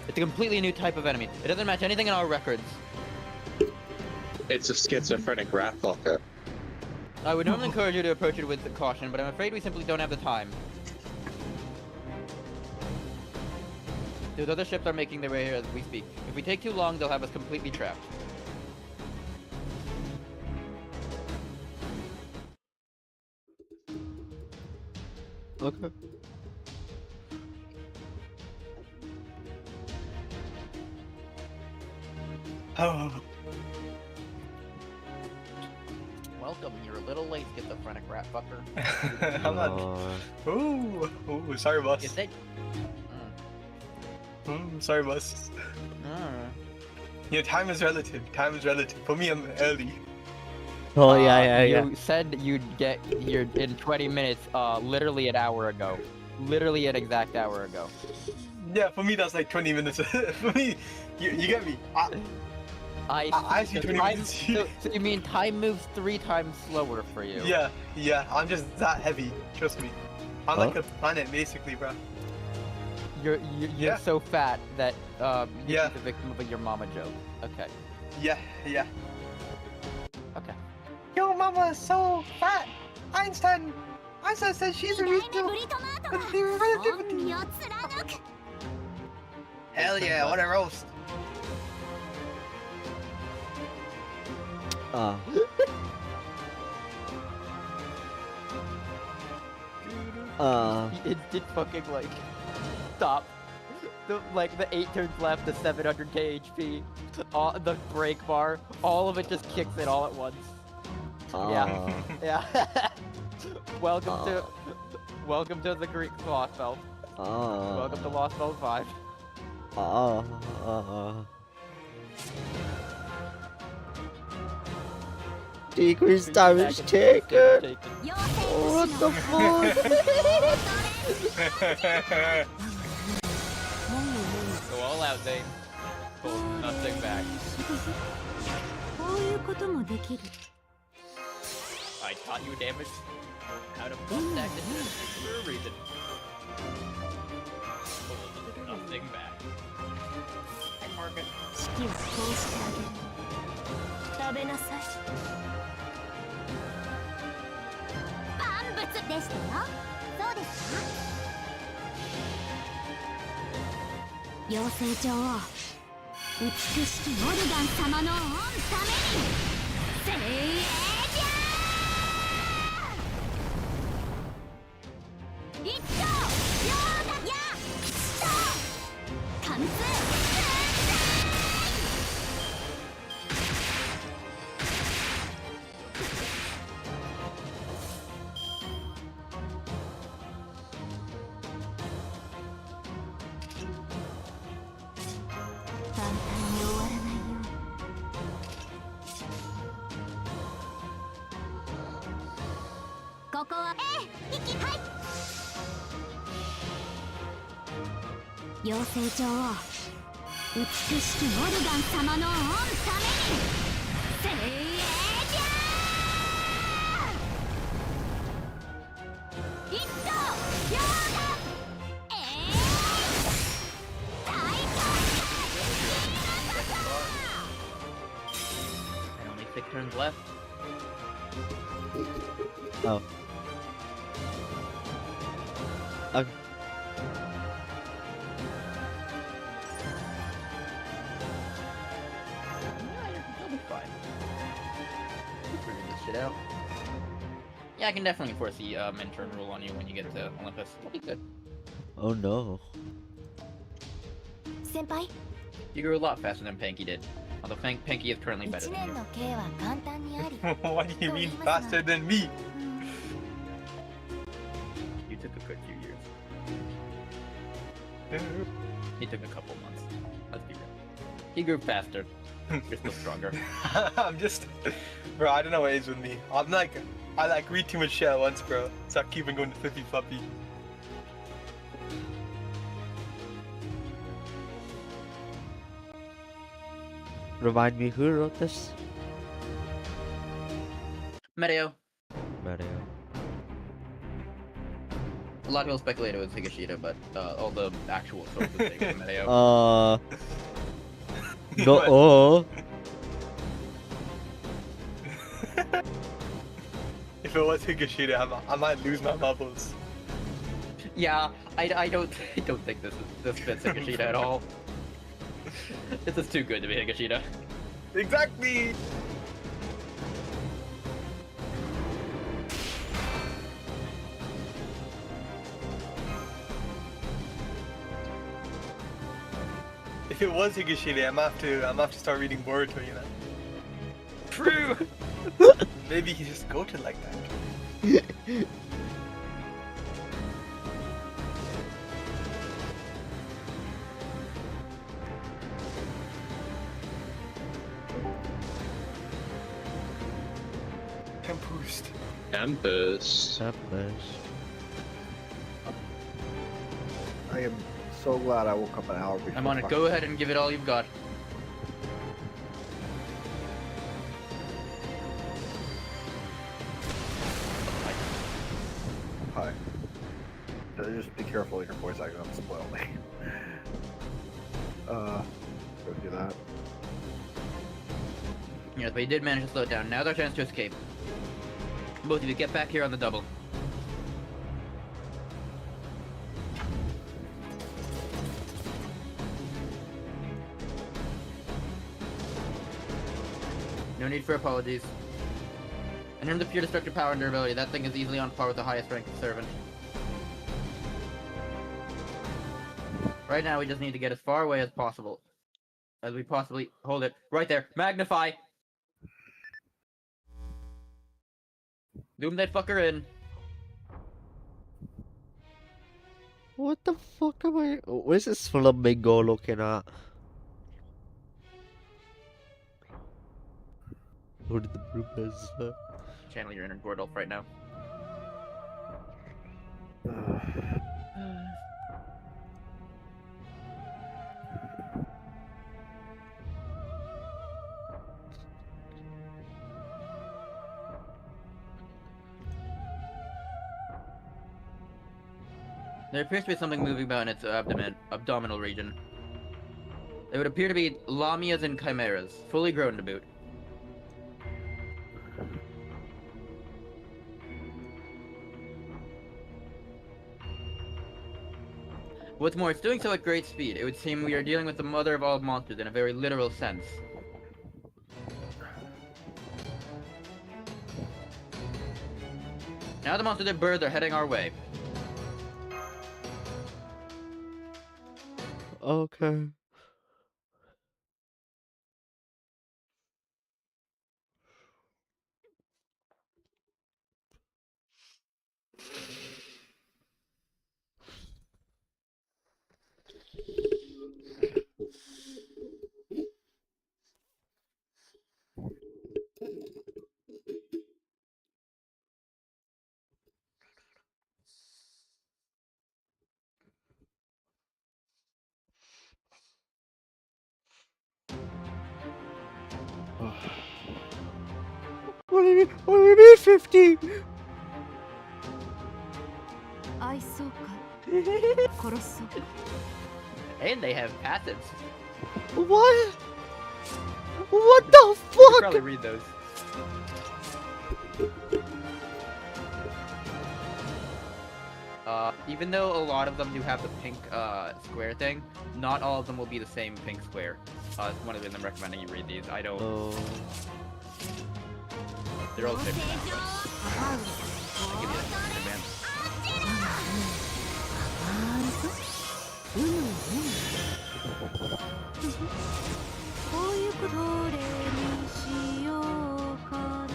It's a completely new type of enemy. It doesn't match anything in our records. It's a schizophrenic Ratlocker. I would normally encourage you to approach it with caution, but I'm afraid we simply don't have the time. Those other ships are making their way here as we speak. If we take too long, they'll have us completely trapped. Okay. Well, Welcome, you're a little late, schizophrenic rat fucker. I'm not. Ooh, sorry, boss. Is that... Sorry, boss. Mm. Yeah, time is relative. Time is relative. For me, I'm early. Oh yeah. You said you'd get here in 20 minutes, literally an hour ago. Literally an exact hour ago. Yeah, for me that's like 20 minutes. For me, you get me. I see 20 minutes. So you mean time moves 3 times slower for you? Yeah, I'm just that heavy. Trust me. I'm like a planet basically, bro. You're Yeah. so fat that you're Yeah. the victim of a your mama joke. Okay. Yeah. Okay. Yo, mama's so fat. Einstein said she's a 2代 real 目ブリトマートが relativity. 本身を貫く Hell yeah, what a roast. It did fucking like stop. The 8 turns left, the 700k HP, the brake bar, all of it just kicks in all at once. Yeah. Welcome to the Greek Lostbelt. Welcome to Lostbelt 5. Decrease damage taken. 妖 What 精 the 武士 fuck? の Go all out, Zane. Hold nothing back. こういうこともできる I taught you damage how to bust that for a reason. Hold nothing back. Hi, Margaret. 式をこうしてあげる食べなさい万物でしたよそうですか妖精女王美しきオルガン様の御ために精鋭じゃー一丁両打や貫通簡単に終わらないようここは息はい妖精女王美しきオルガン様の御ために精鋭じゃー一丁両打大And only 6 turns left. Oh. Okay. You'll be fine. Figure this shit out. Yeah, I can definitely force the intern rule on you when you get to Olympus. It'll be good. Oh no. 先輩 You grew a lot faster than Panky did. Although Panky is currently better 1 than 年 you. の刑は簡単にあり What do you mean faster than me? You took a good few years. He took a couple months. Let's be real. He grew faster. You're still stronger. I'm just, bro. I don't know what it is with me. I read too much shit at once, bro. So I keep on going to flippy floppy. Remind me who wrote this? Medeo. Mario. A lot of people speculate it was Higashida, but all the actual sources say it was Medeo. No. Oh. If it was Higashida, I might lose my marbles. Yeah, I don't think this fits Higashida at all. This is too good to be Higashida. Exactly. If it was Higashida, I'm have to start reading Boruto, you know. True. Maybe he just goated like that. Tempest. Tempest. I am so glad I woke up an hour before. I'm on it. fucking- Go ahead and give it all you've got. Hi. Just be careful in your voice acting, don't spoil me. Go do that. Yes, but you did manage to slow it down. Now's our chance to escape. Both of you get back here on the double. No need for apologies. In terms of pure destructive power and durability, that thing is easily on par with the highest ranked servant. Right now, we just need to get as far away as possible. As we possibly... Hold it. Right there. Magnify! Zoom that fucker in. What the fuck am I? Where's this flamingo looking at? Who did the bloopers? Channel your inner Gordolf right now. There appears to be something moving about in its abdominal region. They would appear to be lamias and chimeras, fully grown to boot. What's more, it's doing so at great speed. It would seem we are dealing with the mother of all monsters in a very literal sense. Now the monsters at birth are heading our way. Okay. What do you mean? What do you mean 50? 愛そうか殺そうか And they have passives. What? What the You should probably fuck? read those. Even though a lot of them do have the pink square thing, not all of them will be the same pink square. It's one of them I'm recommending you read these. I don't. Oh. They're all the same. I'll give you that in advance. こういうことでにしようかな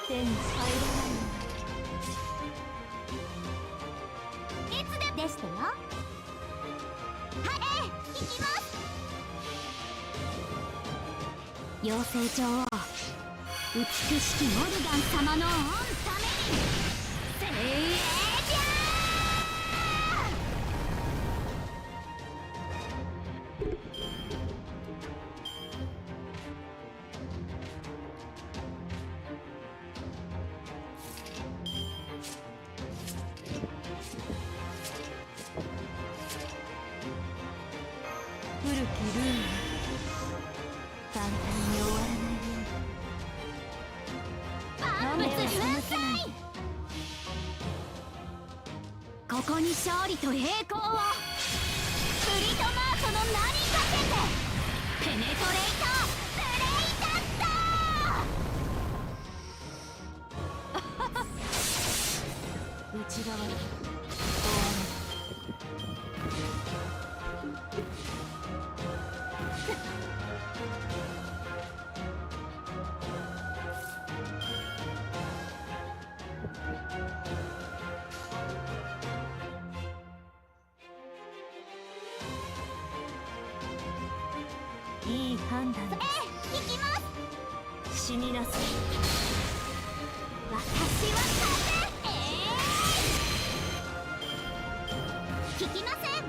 手に入らないいつででしたよはい行きます妖精女王美しきモルガン様の御ために精鋭じゃ古きルール簡単に終わらないよ万物粉砕ここに勝利と栄光をクリトマートの名にかけてペネトレイタープレイタッター内側にいい判断です。行きます。死になさい。私は風。聞きません。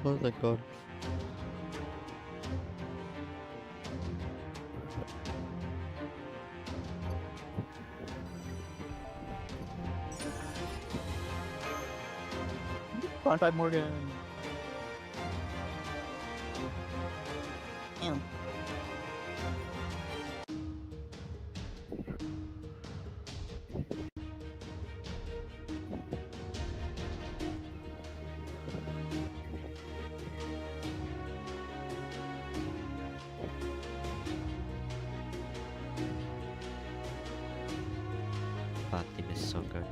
Oh my god. Bonfire Morgan. Ew. That theme is so good.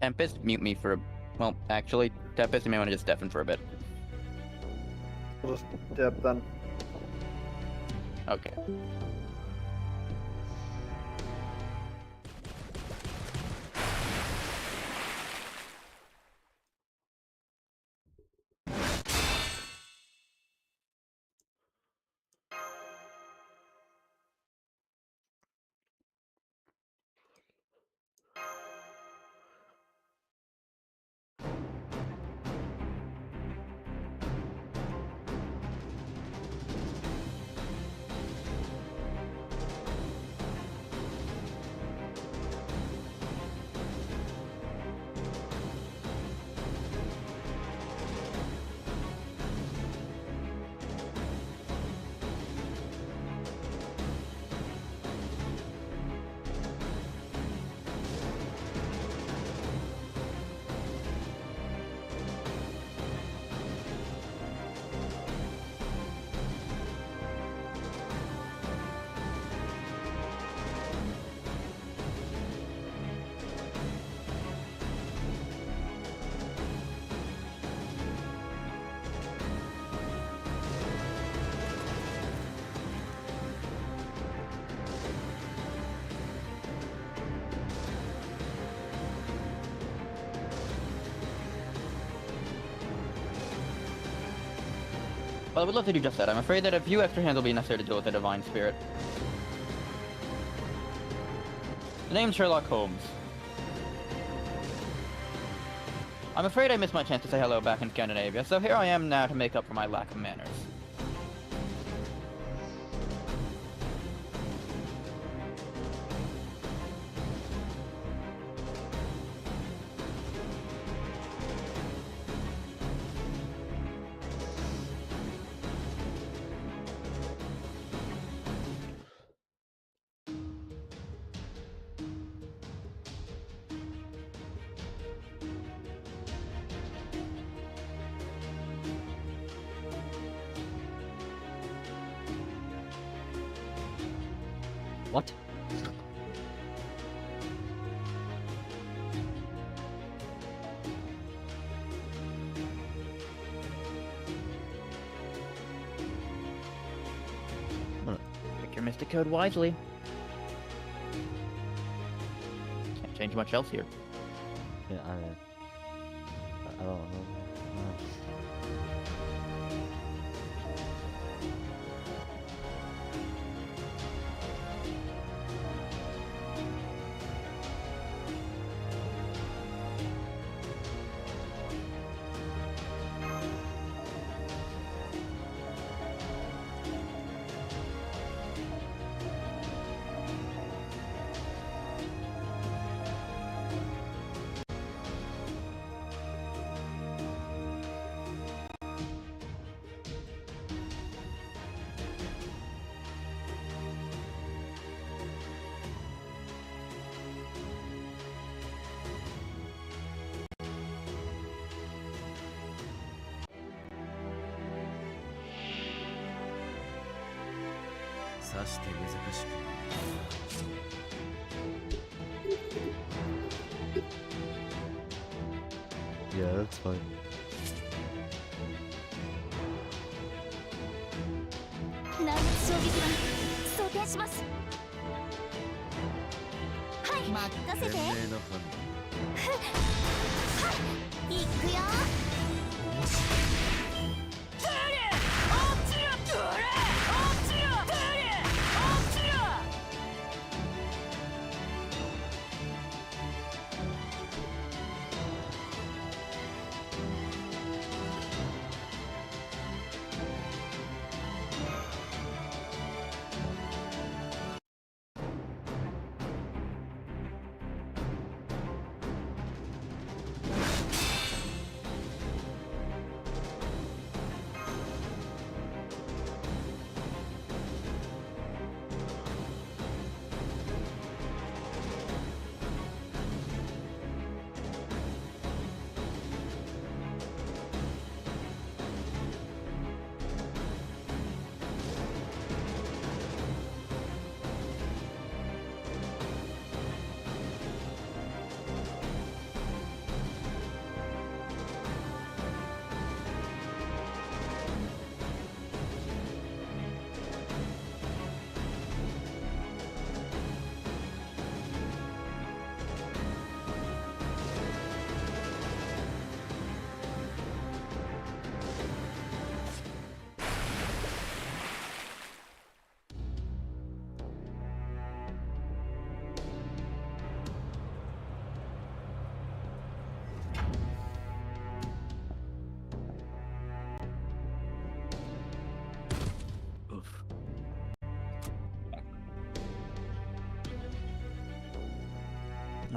Tempest, mute me for a... Well, actually, Tempest, you may want to just deafen for a bit. We'll just dip then. Okay. Well, I would love to do just that. I'm afraid that a few extra hands will be necessary to deal with the Divine Spirit. The name's Sherlock Holmes. I'm afraid I missed my chance to say hello back in Scandinavia, so here I am now to make up for my lack of manners. What? Pick your mystic code wisely. Can't change much else here. Yeah, I don't know. さして難しく Yeah, that's fine. 内圧衝撃弾装填します。はい任せて。賢明な判断いくよ。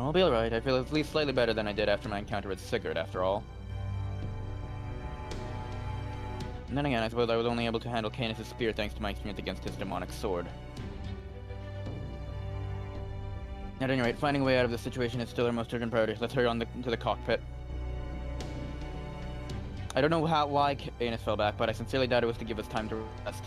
I'll be alright. I feel at least slightly better than I did after my encounter with Sigurd, after all. And then again, I suppose I was only able to handle Canis' spear thanks to my experience against his demonic sword. At any rate, finding a way out of this situation is still our most urgent priority. Let's hurry on to the cockpit. I don't know why Canis fell back, but I sincerely doubt it was to give us time to rest.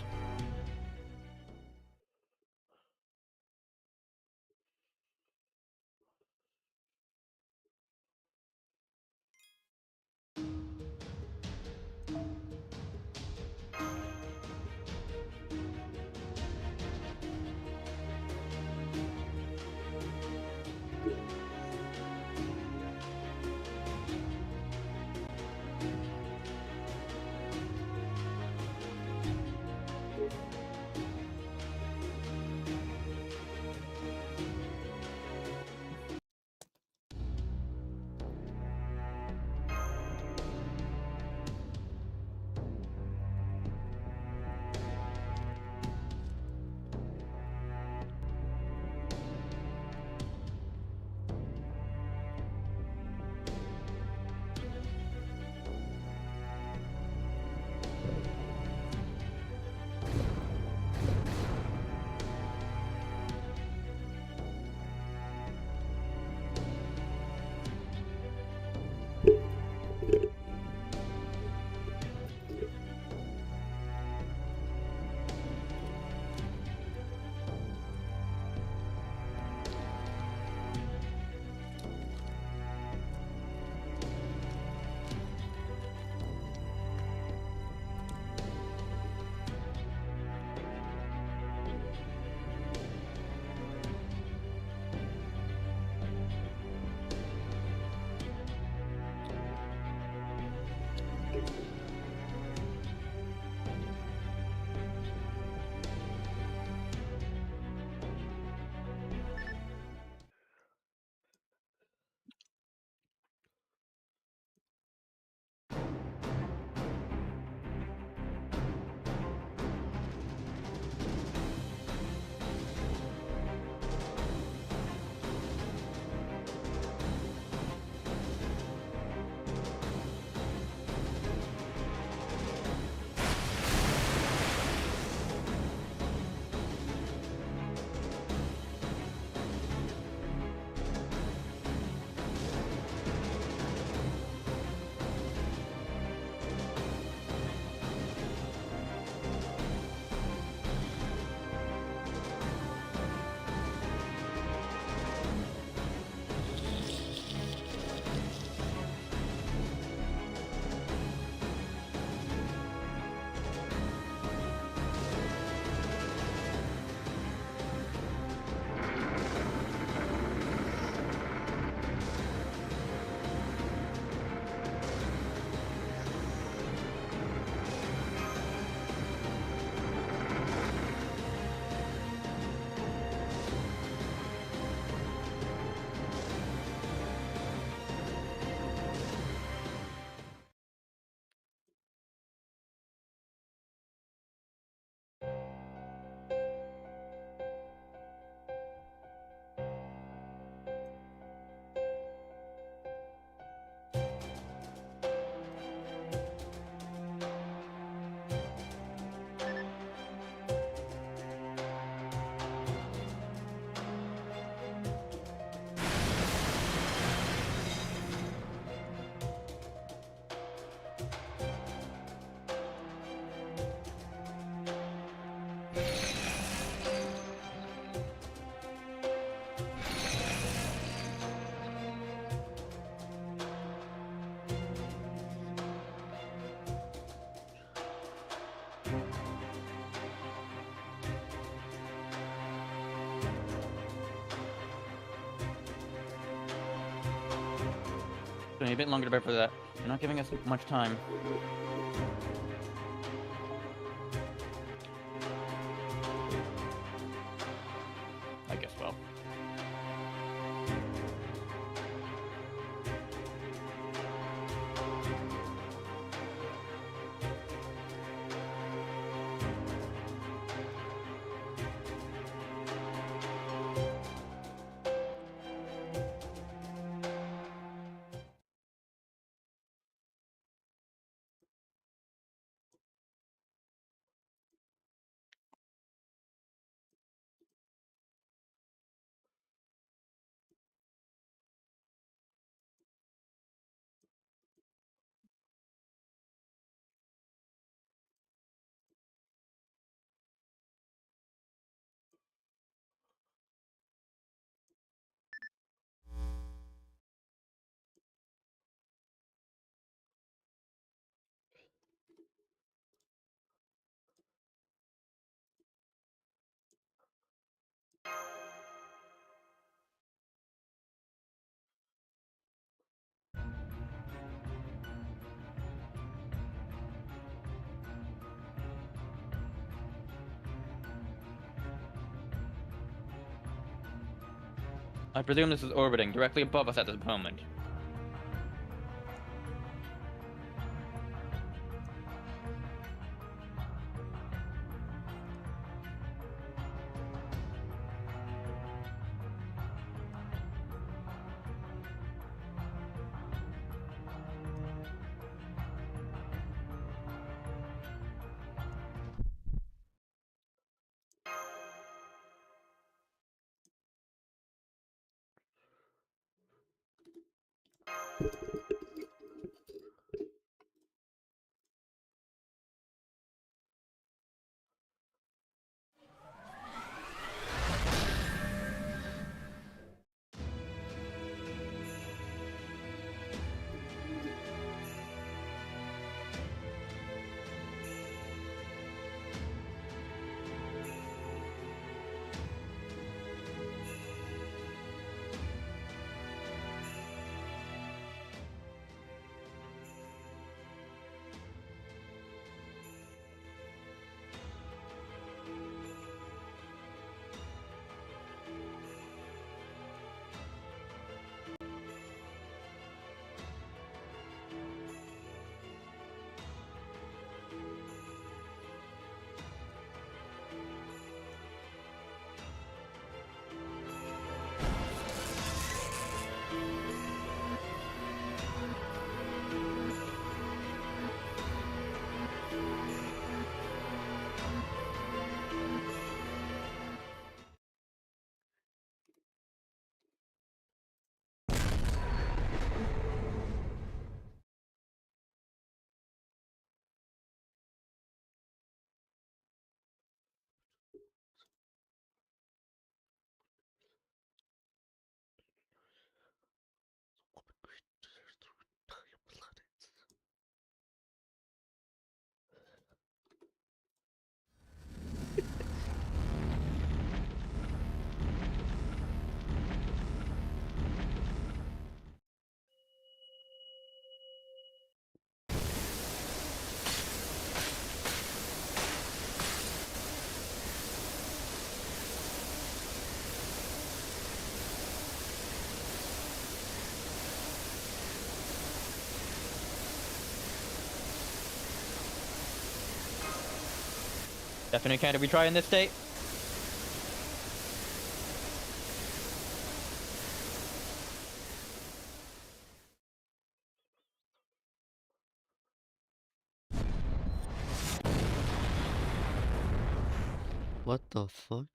It's gonna be a bit longer to prepare for that. You're not giving us much time. I guess well. I presume this is orbiting directly above us at this moment. Definitely can't retry in this state. What the fuck?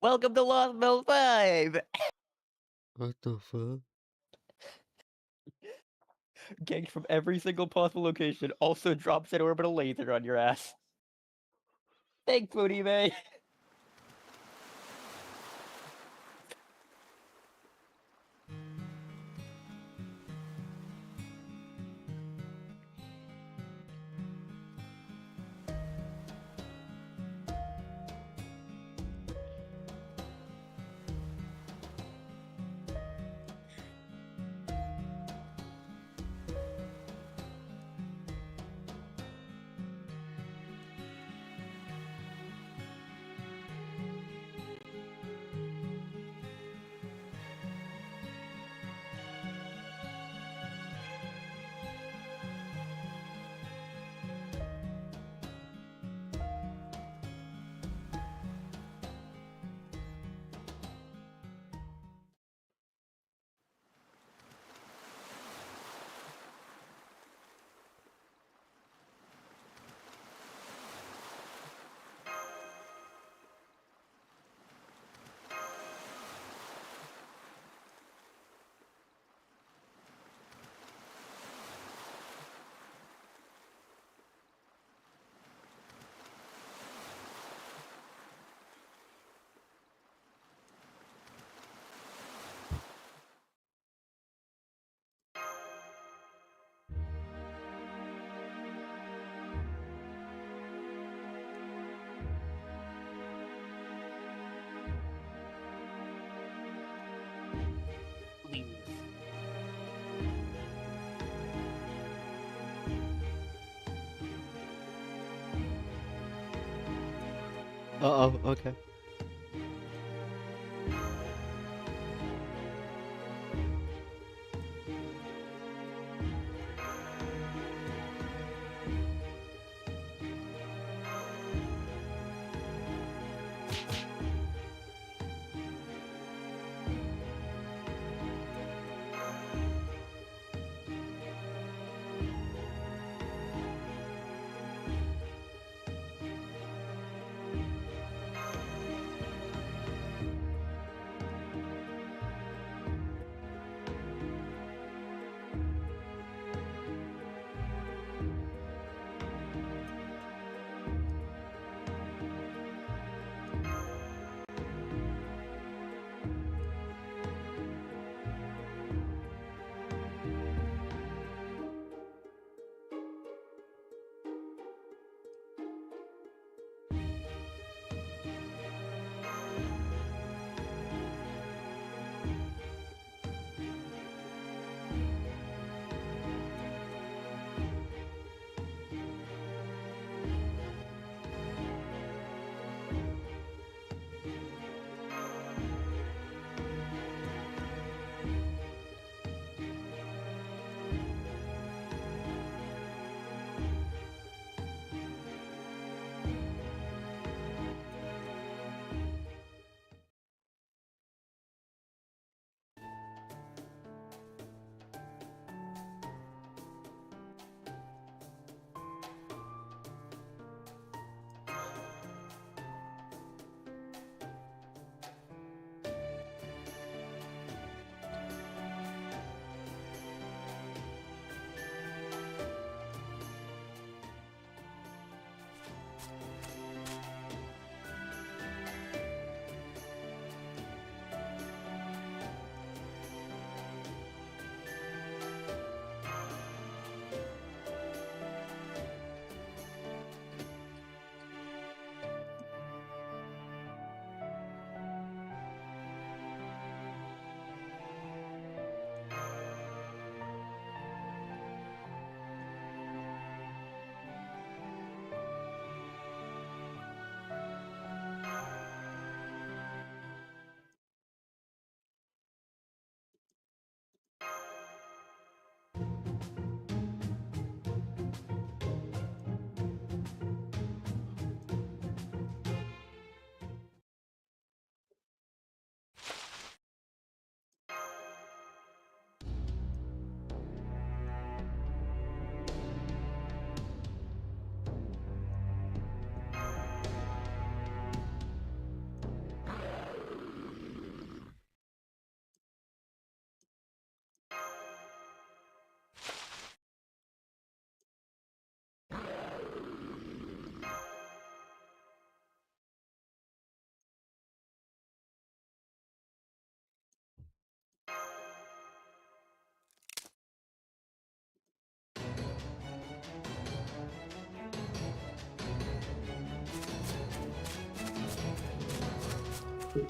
Welcome to Lost Belt 5! What the fuck? Gangs from every single possible location also drops an orbital laser on your ass. Thanks, Funime! Please. Uh-oh, okay. 頑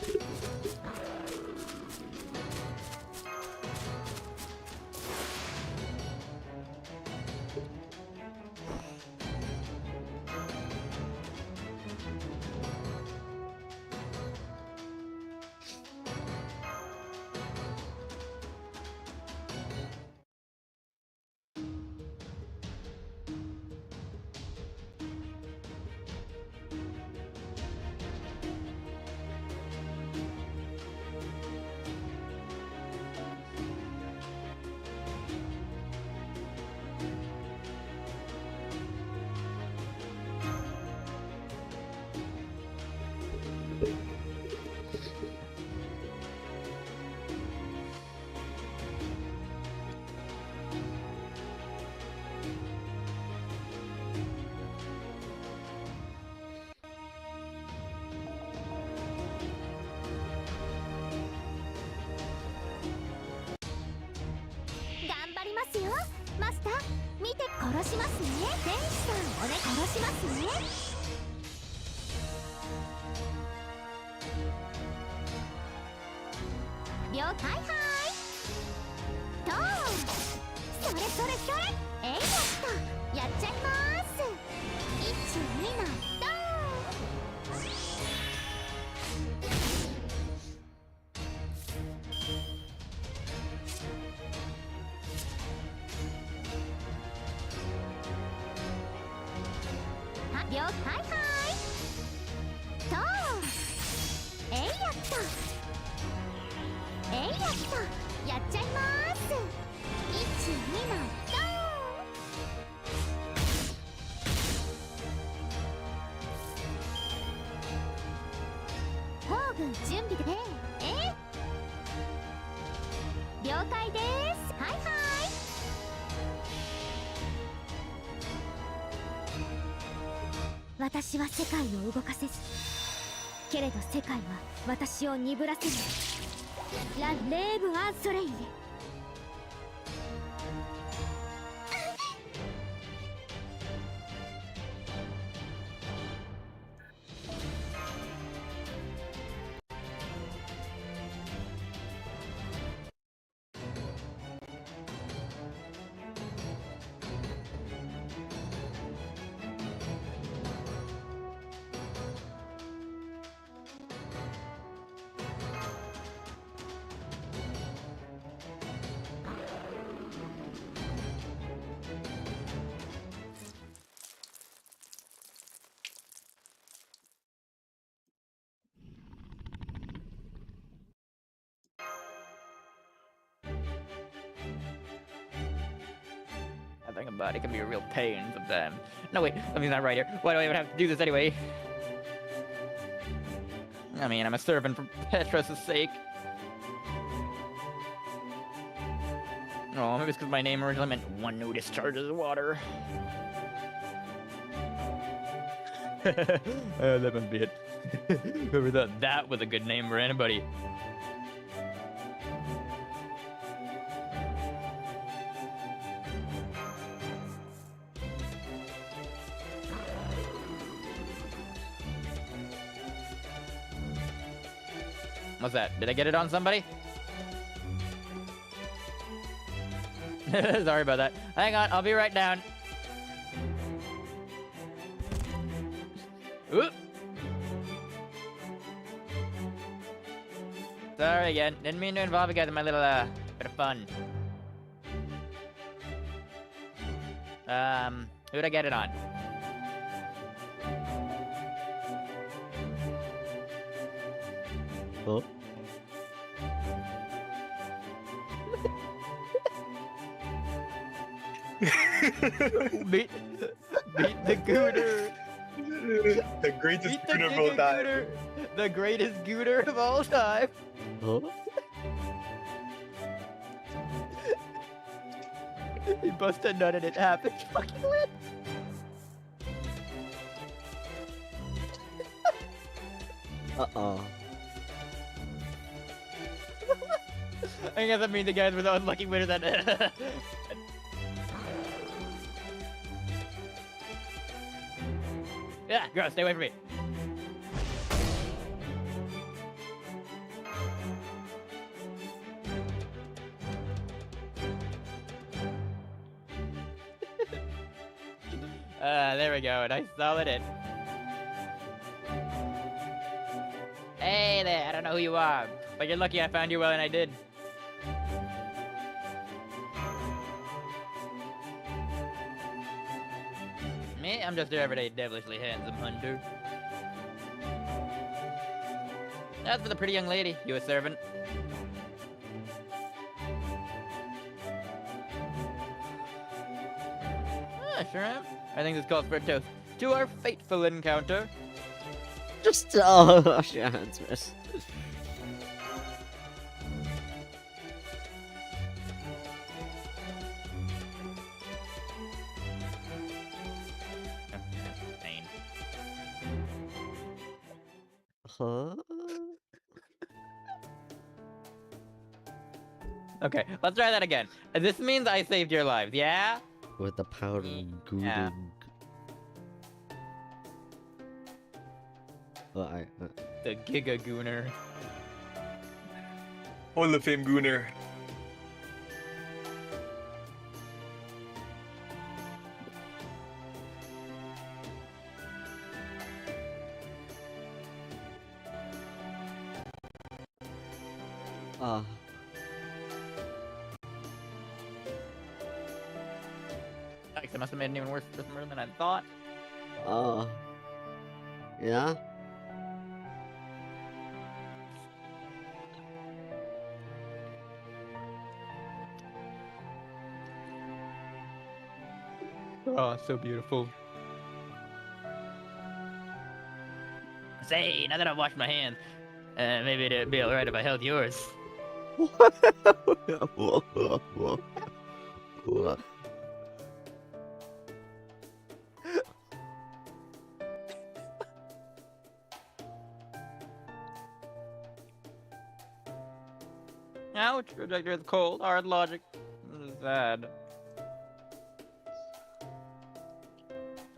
張りますよマスター。見て殺しますね。天使さんおね殺しますね。了解。はいとそれそれそれ。えいやったやっちゃいます。12のドーン。了解。はいとえいやったえいやったやっちゃいます。12のドーン。砲軍準備で了解です。はいはい。私は世界を動かせず、けれど世界は私を鈍らせる。ラ・レーブ・アンソレイエ。I think about it can be a real pain sometimes. No wait, something's not right here. Why do I even have to do this anyway? I mean, I'm a servant for Petros' sake. Oh, maybe it's because my name originally meant one who discharges water. That must be it. Whoever thought that was a good name for anybody. What's that? Did I get it on somebody? Sorry about that. Hang on, I'll be right down. Oop. Sorry again. Didn't mean to involve you guys in my little, bit of fun. Who'd I get it on? Huh? beat the Gooter. The greatest Beat the Gooter of all Giga time. Gooter. The greatest Gooter of all time. Huh? He busted a nut and it happened. Fucking lit. Uh-oh. I guess I mean the guys were the unlucky winners that. Yeah, gross, stay away from me. There we go. Nice solid hit. Hey there, I don't know who you are, but you're lucky I found you when I did. Me? I'm just your everyday devilishly handsome hunter. As for the pretty young lady, you a servant? Sure am. I think this calls for a toast to our fateful encounter. Just wash your hands, miss. Pain. Huh? Okay, let's try that again. This means I saved your lives, yeah? With the powder gooning. Yeah. The Giga Gooner. Hall of Fame Gooner. Yikes, I must have made an even worse murder than I thought. Yeah? Oh, so beautiful. Say, now that I've washed my hands, maybe it'd be alright if I held yours. Ouch, projector is cold, hard logic. This is sad.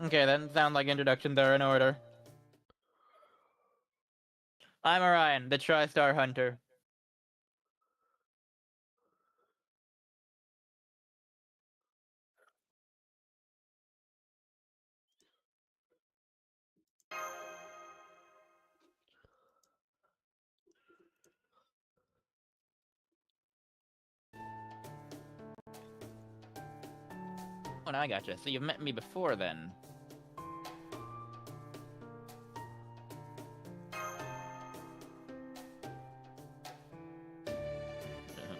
Okay then, sound like introductions are in order. I'm Orion, the Tri-Star Hunter. Oh, now I gotcha. So you've met me before then.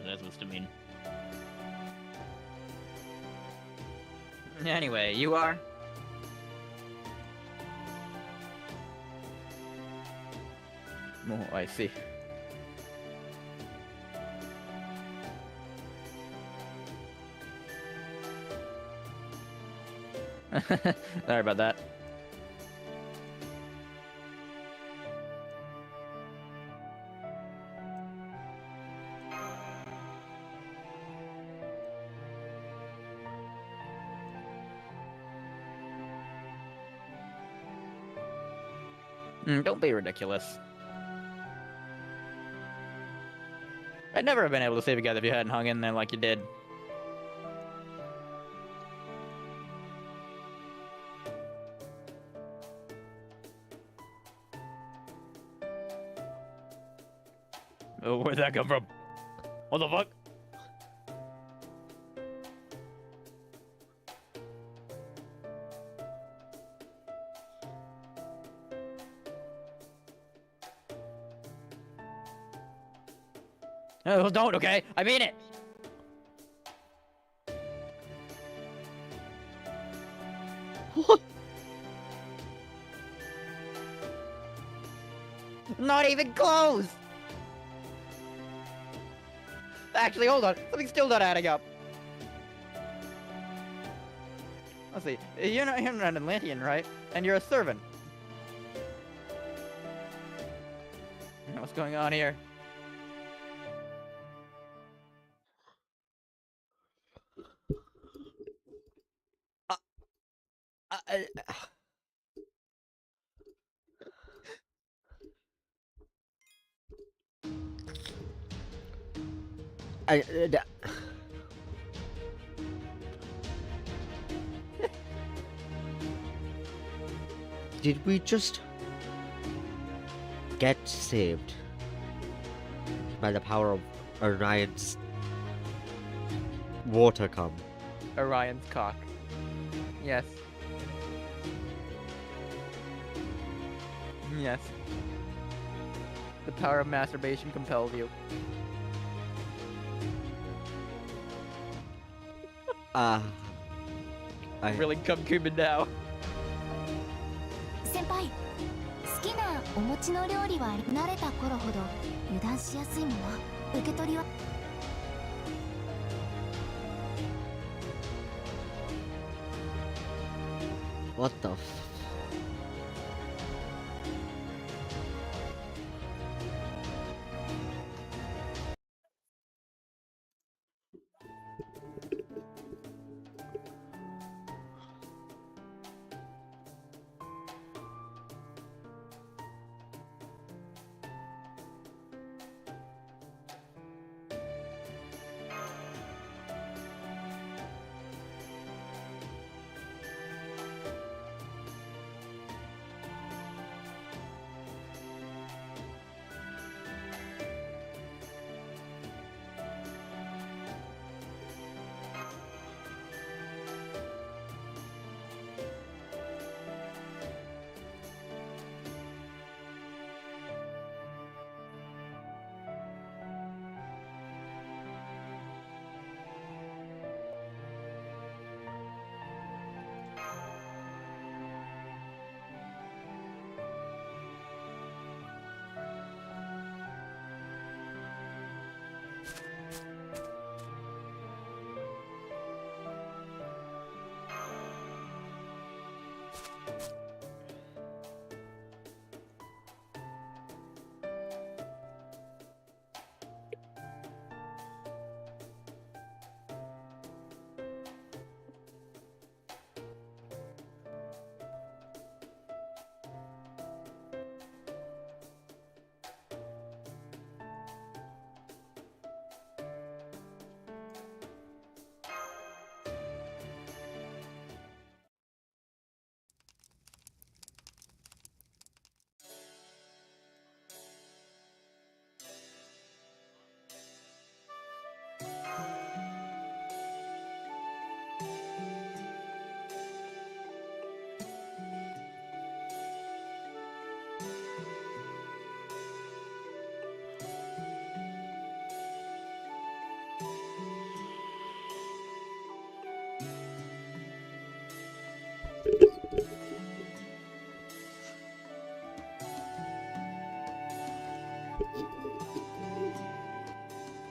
That's supposed to mean. Anyway, you are? Oh, I see. Sorry about that. Don't be ridiculous. I'd never have been able to save you guys if you hadn't hung in there like you did. Oh, where'd that come from? What the fuck? Oh, don't, okay? I mean it! What? Not even close! Actually, hold on. Something's still not adding up. Let's see. You're not an Atlantean, right? And you're a servant. What's going on here? Did we just get saved by the power of Orion's water come? Orion's cock. Yes. Yes. The power of masturbation compels you. I Really come Cuban now. 先輩、好きなお餅の料理は慣れた頃ほど油断しやすいもの。受け取りは what the f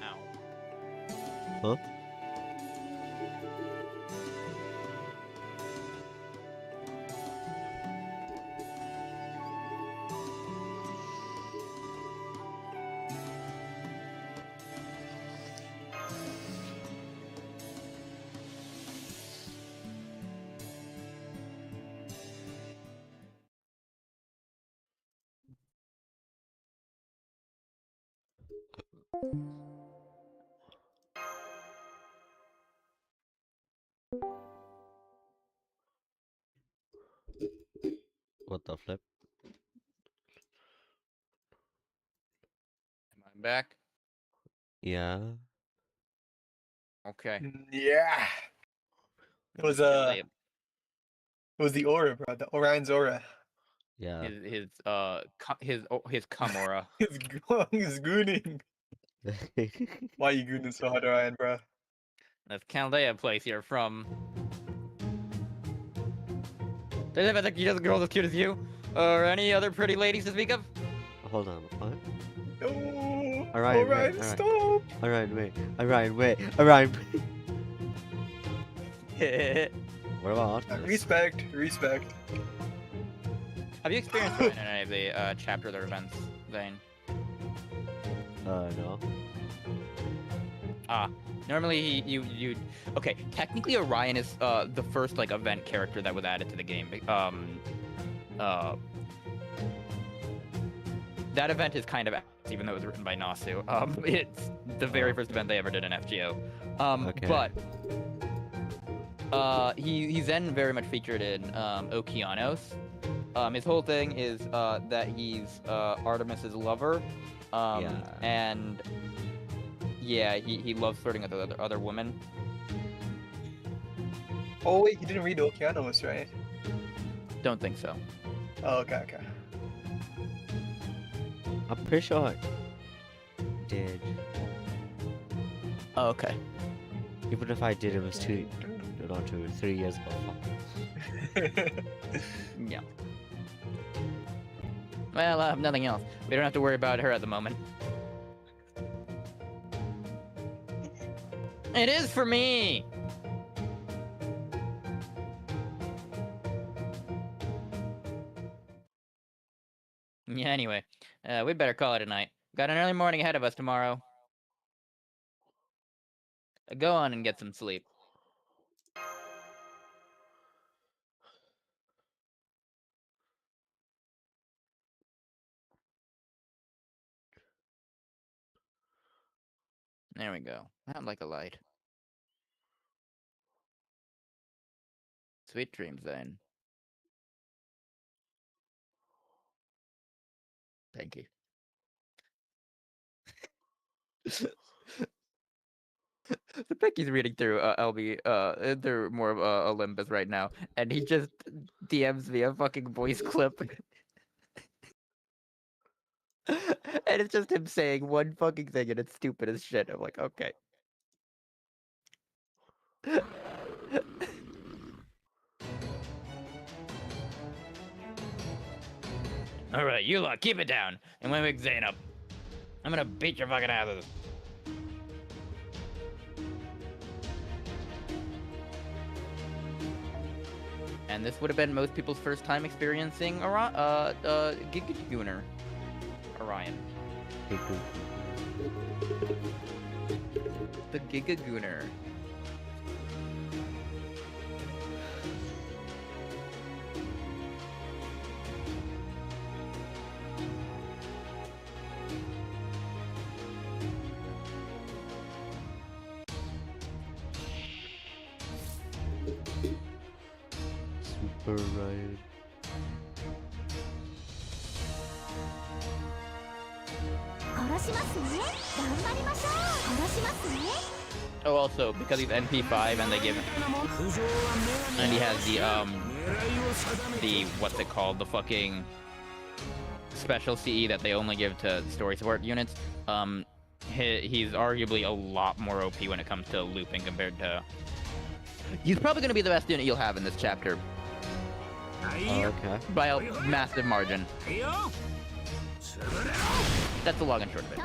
Ow. Huh? What the flip? Am I back? Yeah. Okay. Yeah. It was They- the aura, bro. The Orion's aura. Yeah. his cum aura. He's gooning. Why are you gooning so hard, Orion, bro? That's Chaldea place here from. Does ever think you're just a girl as cute as you? Or any other pretty ladies to speak of? Hold on. What? No. Orion, Orion, wait, stop. Orion, wait. Orion, wait. Orion. What about Optimus? Respect. Have you experienced in any of the chapter or events, Zane? No. Normally you okay. Technically, Orion is the first like event character that was added to the game. That event is kind of even though it was written by Nasu. It's the very first event they ever did in FGO. Okay. But he's then very much featured in Okeanos. His whole thing is that he's Artemis's lover. Yeah. And yeah, he loves flirting with other women. Oh wait, you didn't read Okeanos, right? Don't think so. Oh, okay, okay. I'm pretty sure I did. Oh, okay. Even if I did, it was 3 years ago. Fuck. Yeah. Well, nothing else. We don't have to worry about her at the moment. It is for me! Yeah, anyway, we'd better call it a night. Got an early morning ahead of us tomorrow. Go on and get some sleep. There we go. Not like a light. Sweet dreams, then. Thank you. So Becky's reading through LB, through more of Olympus right now, and he just DMs me a fucking voice clip. And it's just him saying one fucking thing, and it's stupid as shit. I'm like, okay. Alright, you lot, keep it down, and when we wake Zane up, I'm gonna beat your fucking asses. And this would have been most people's first time experiencing Gigaguner. Orion. The Gigaguner. Super Ryan. Oh, also, because he's NP5 and they give him... And he has the what's it called? The fucking special CE that they only give to story support units. He's arguably a lot more OP when it comes to looping compared to... He's probably going to be the best unit you'll have in this chapter. Oh, okay. By a massive margin. That's the long and short of it.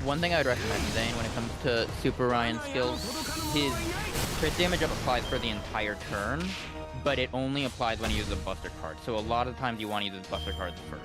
One thing I would recommend Zane when it comes to Super Ryan skills, his crit damage up applies for the entire turn, but it only applies when you use the Buster card. So a lot of times you want to use the Buster cards first.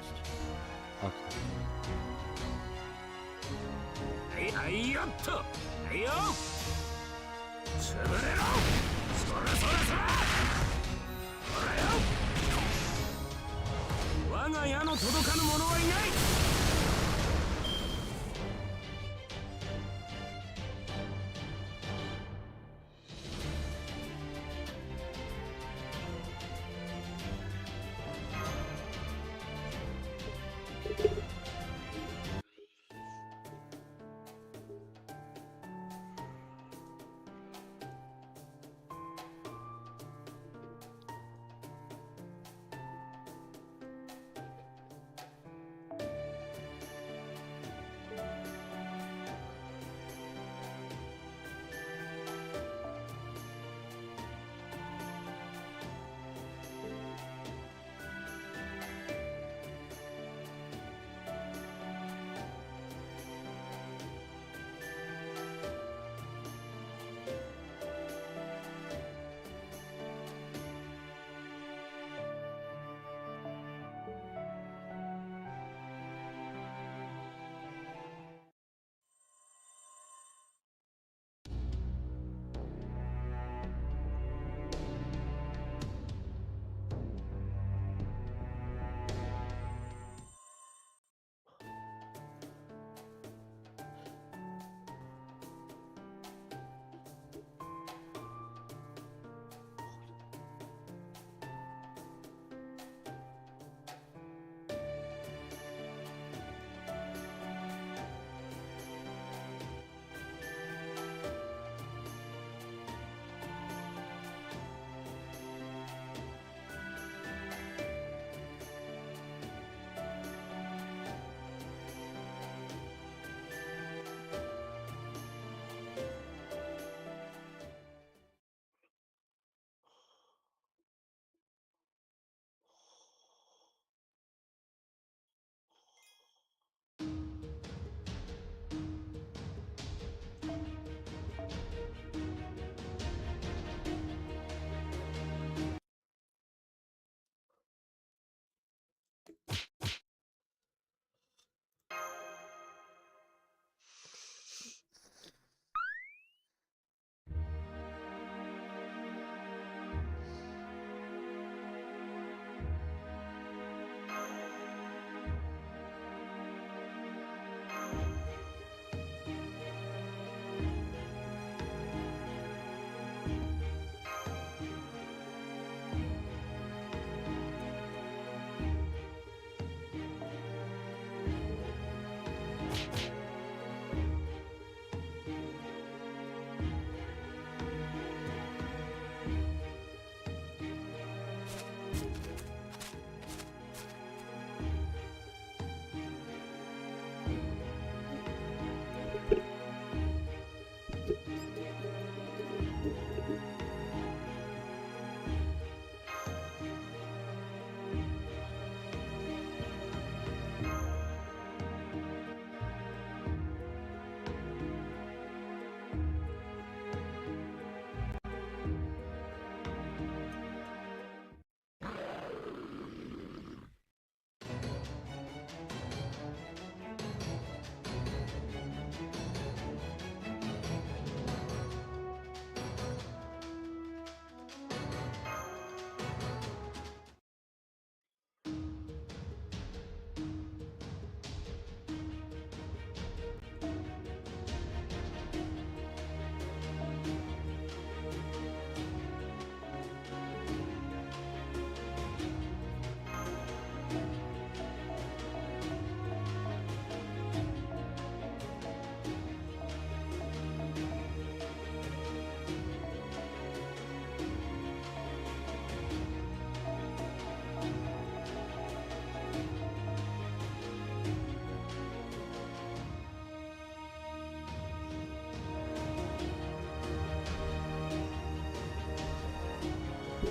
よ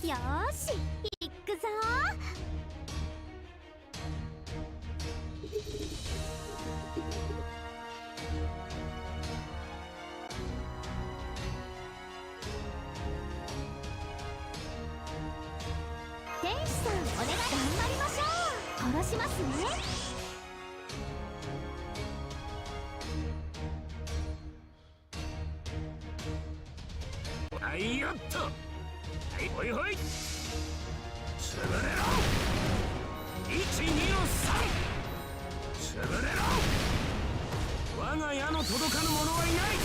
ーし行くぞ天使さんお願い頑張りましょう殺しますねはいよっとはいほいほい潰れろ1、2の3潰れろ我が矢の届かぬ者はいない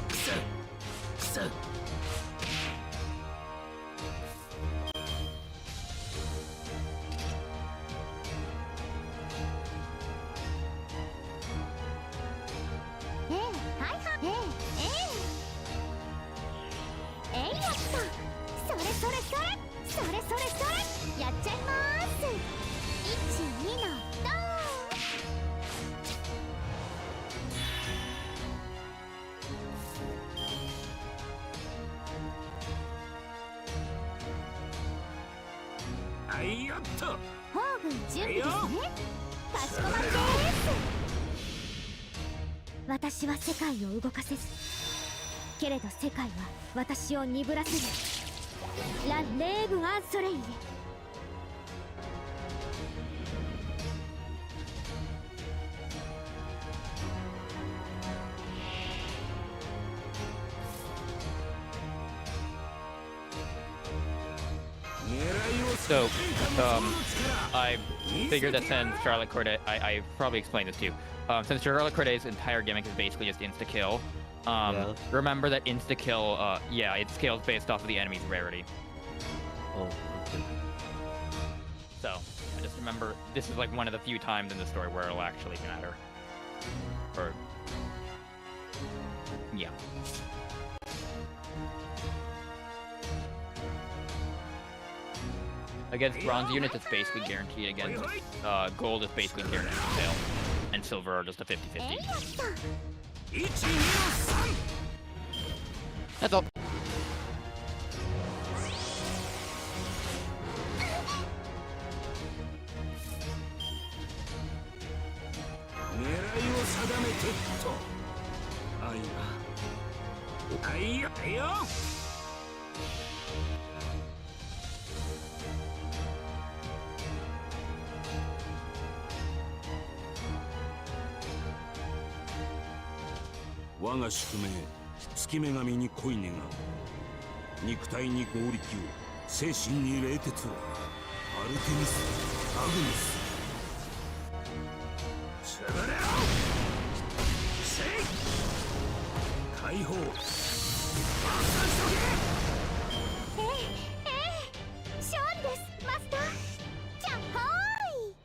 くそくそやったそれそれそれそれそれそれやっちゃいまーす1、2のドはいよっとーン宝具準備ですねかしこまりです私は世界を動かせずけれど世界は私を鈍らせるラ・レーブ・アンソレイエSo, I figured that since Charlotte Corday, I probably explained this to you. Since Charlotte Corday's entire gimmick is basically just insta kill, remember that insta kill, yeah, it scales based off of the enemy's rarity. Oh, okay. So, I just remember this is like one of the few times in the story where it'll actually matter. Or, yeah. Against bronze units, it's basically guaranteed. Against gold, it's basically guaranteed to fail. And silver are just a 50-50. That's all. Ayo! 我が宿命月女神に恋願う肉体に合力を精神に冷徹をアルテミスアグネス潰れろせい解放爆散しとけ勝利ですマスターキャッホーイ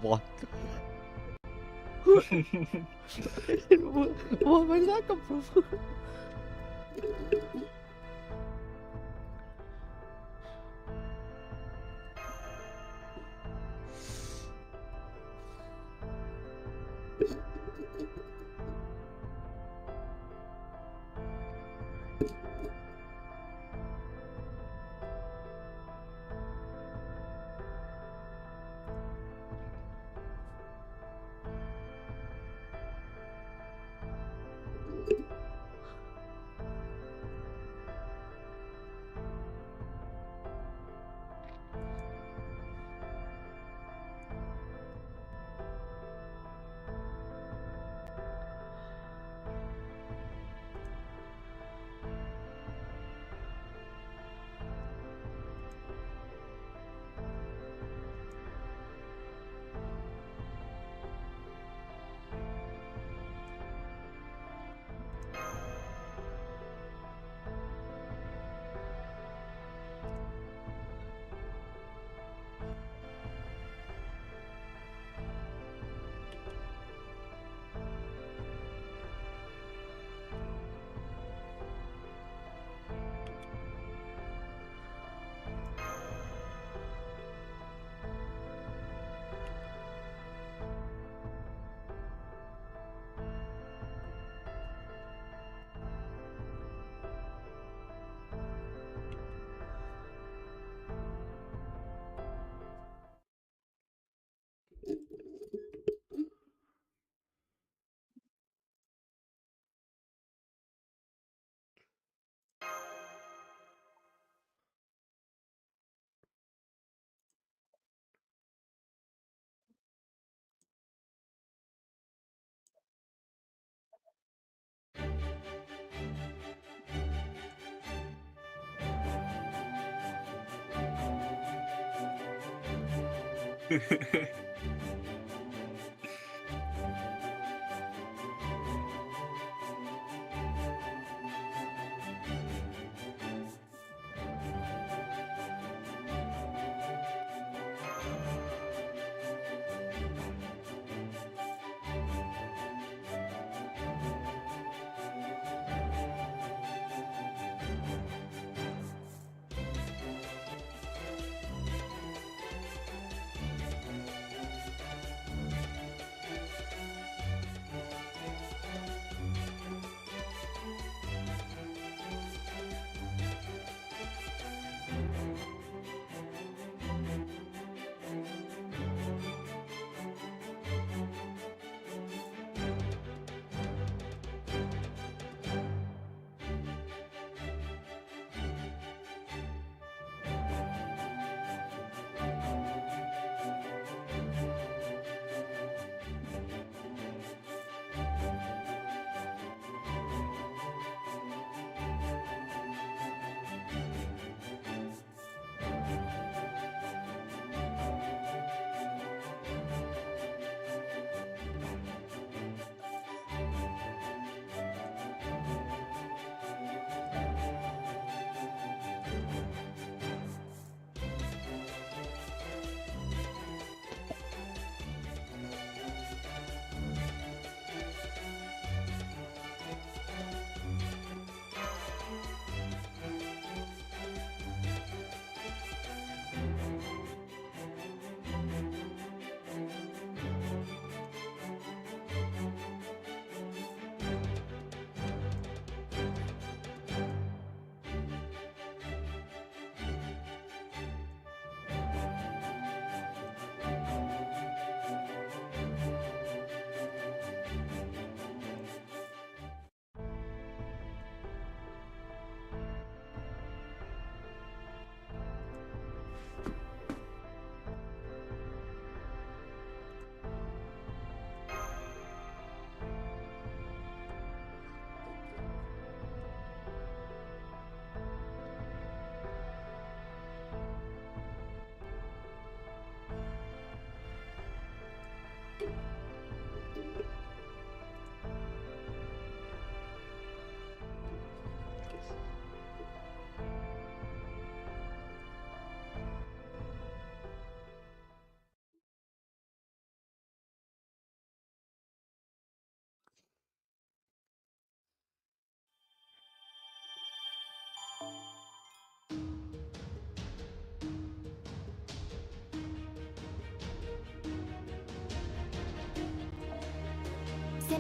What? Where did that come from?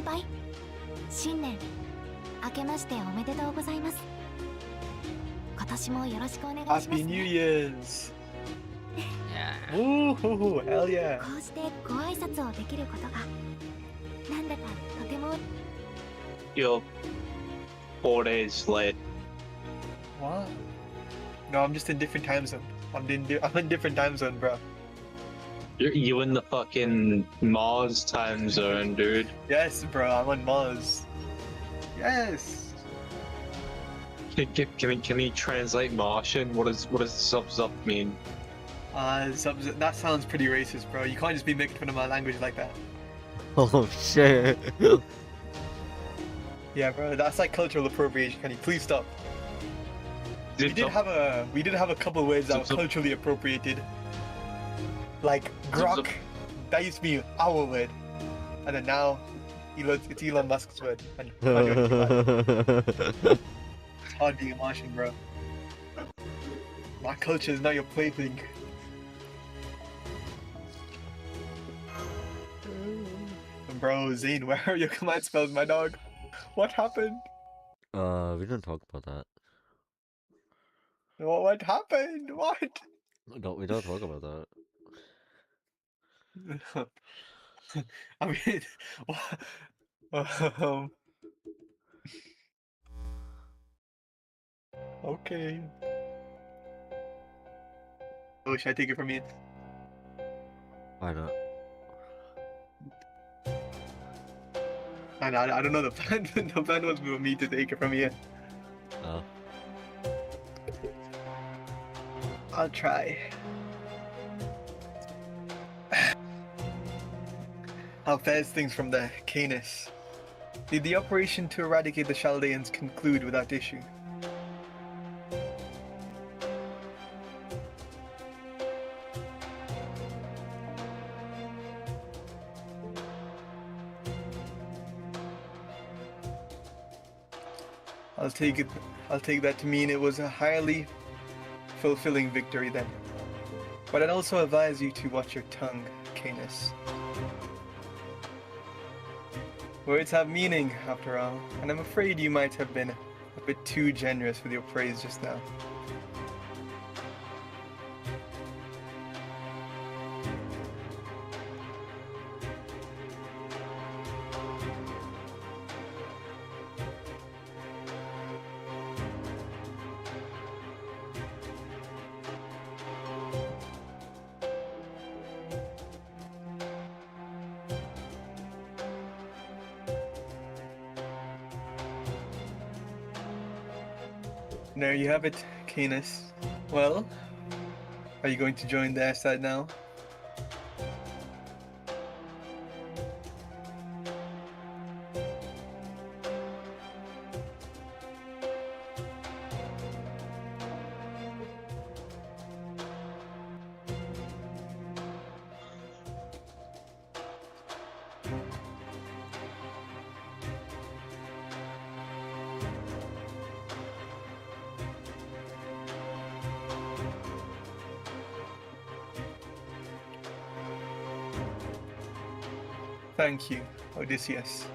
輩、新年明けましておめでとうございます。今年もよろしくお願いします Happy New ね。 Year's! Yeah. Woohoo! Hell yeah! こうしてご挨拶をできることがなんだかとても You're 4 days late. What? No, I'm just in different time zone. I'm in different time zone, bro. You in the fucking Mars time zone, dude. Yes, bro. I'm on Mars. Yes. Can you translate Martian? What does sub mean? That sounds pretty racist, bro. You can't just be making fun of my language like that. Oh shit. Yeah, bro. That's like cultural appropriation. Can you please stop? We did have a couple words that were culturally appropriated. Like grok, that used to be our word, and then now it's Elon Musk's word. And can't do anything about it. It's hard being a Martian, bro. My culture is not your plaything. Bro, Zane, where are your command spells, my dog? What happened? We didn't talk about that. What happened? What? No, we don't talk about that. I mean, um, okay. Oh, should I take it from you? Why not? I don't know the plan. The plan was for me to take it from here. Oh. I'll try. How fares things from the Canis? Did the operation to eradicate the Chaldeans conclude without issue? I'll take that to mean it was a highly fulfilling victory then. But I'd also advise you to watch your tongue, Canis. Words have meaning, after all, and I'm afraid you might have been a bit too generous with your praise just now. There you have it, Canis. Well, are you going to join their side now? Thank you, Odysseus.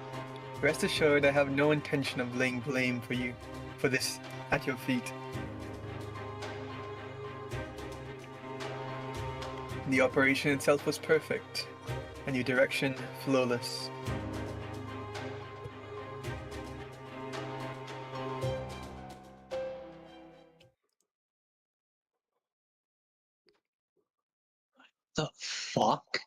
Rest assured I have no intention of laying blame for this at your feet. The operation itself was perfect, and your direction flawless. The fuck?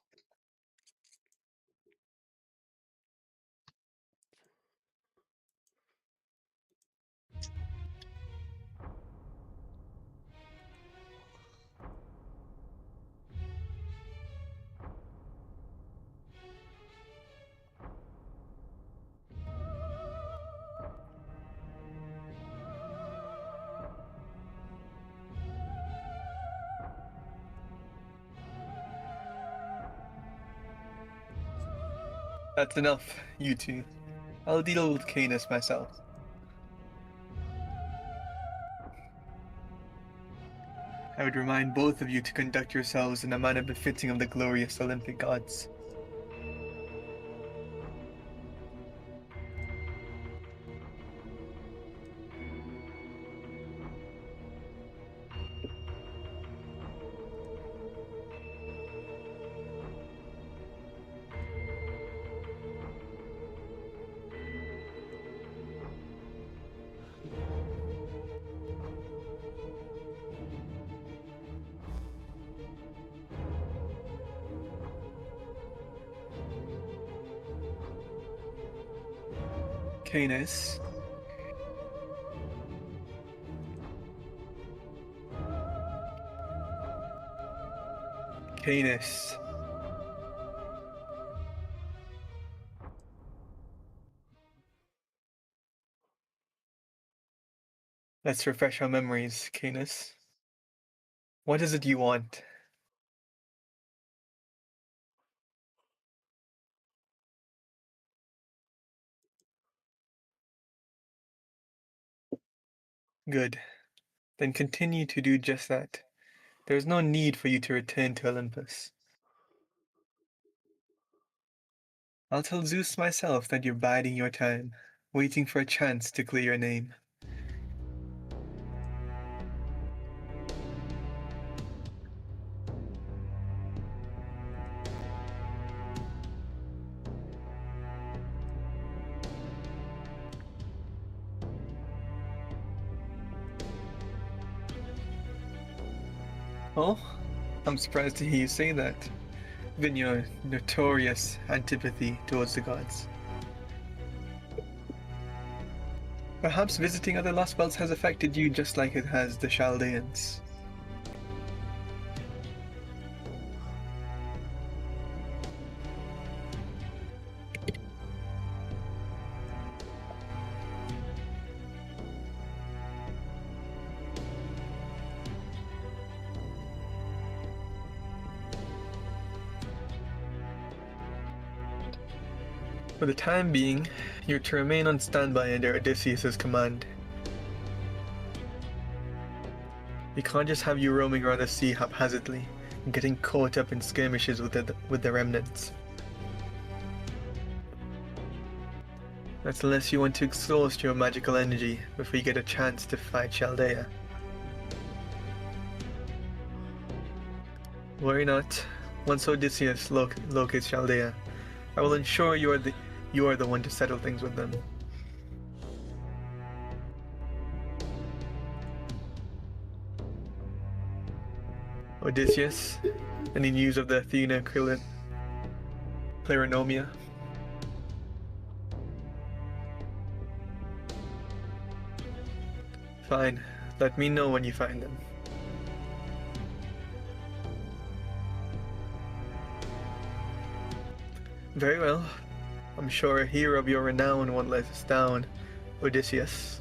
That's enough, you two. I'll deal with Canis myself. I would remind both of you to conduct yourselves in a manner befitting of the glorious Olympic gods. Canis. Canis. Let's refresh our memories, Canis. What is it you want? Good. Then continue to do just that. There is no need for you to return to Olympus. I'll tell Zeus myself that you're biding your time, waiting for a chance to clear your name. Oh, I'm surprised to hear you say that, given your notorious antipathy towards the gods. Perhaps visiting other Lost Belts has affected you just like it has the Chaldeans. For the time being, you're to remain on standby under Odysseus' command. We can't just have you roaming around the sea haphazardly and getting caught up in skirmishes with the remnants. That's unless you want to exhaust your magical energy before you get a chance to fight Chaldea. Worry not. Once Odysseus locates Chaldea, I will ensure you are the one to settle things with them. Odysseus, any news of the Athena Clarinomia? Fine. Let me know when you find them. Very well. I'm sure a hero of your renown won't let us down, Odysseus.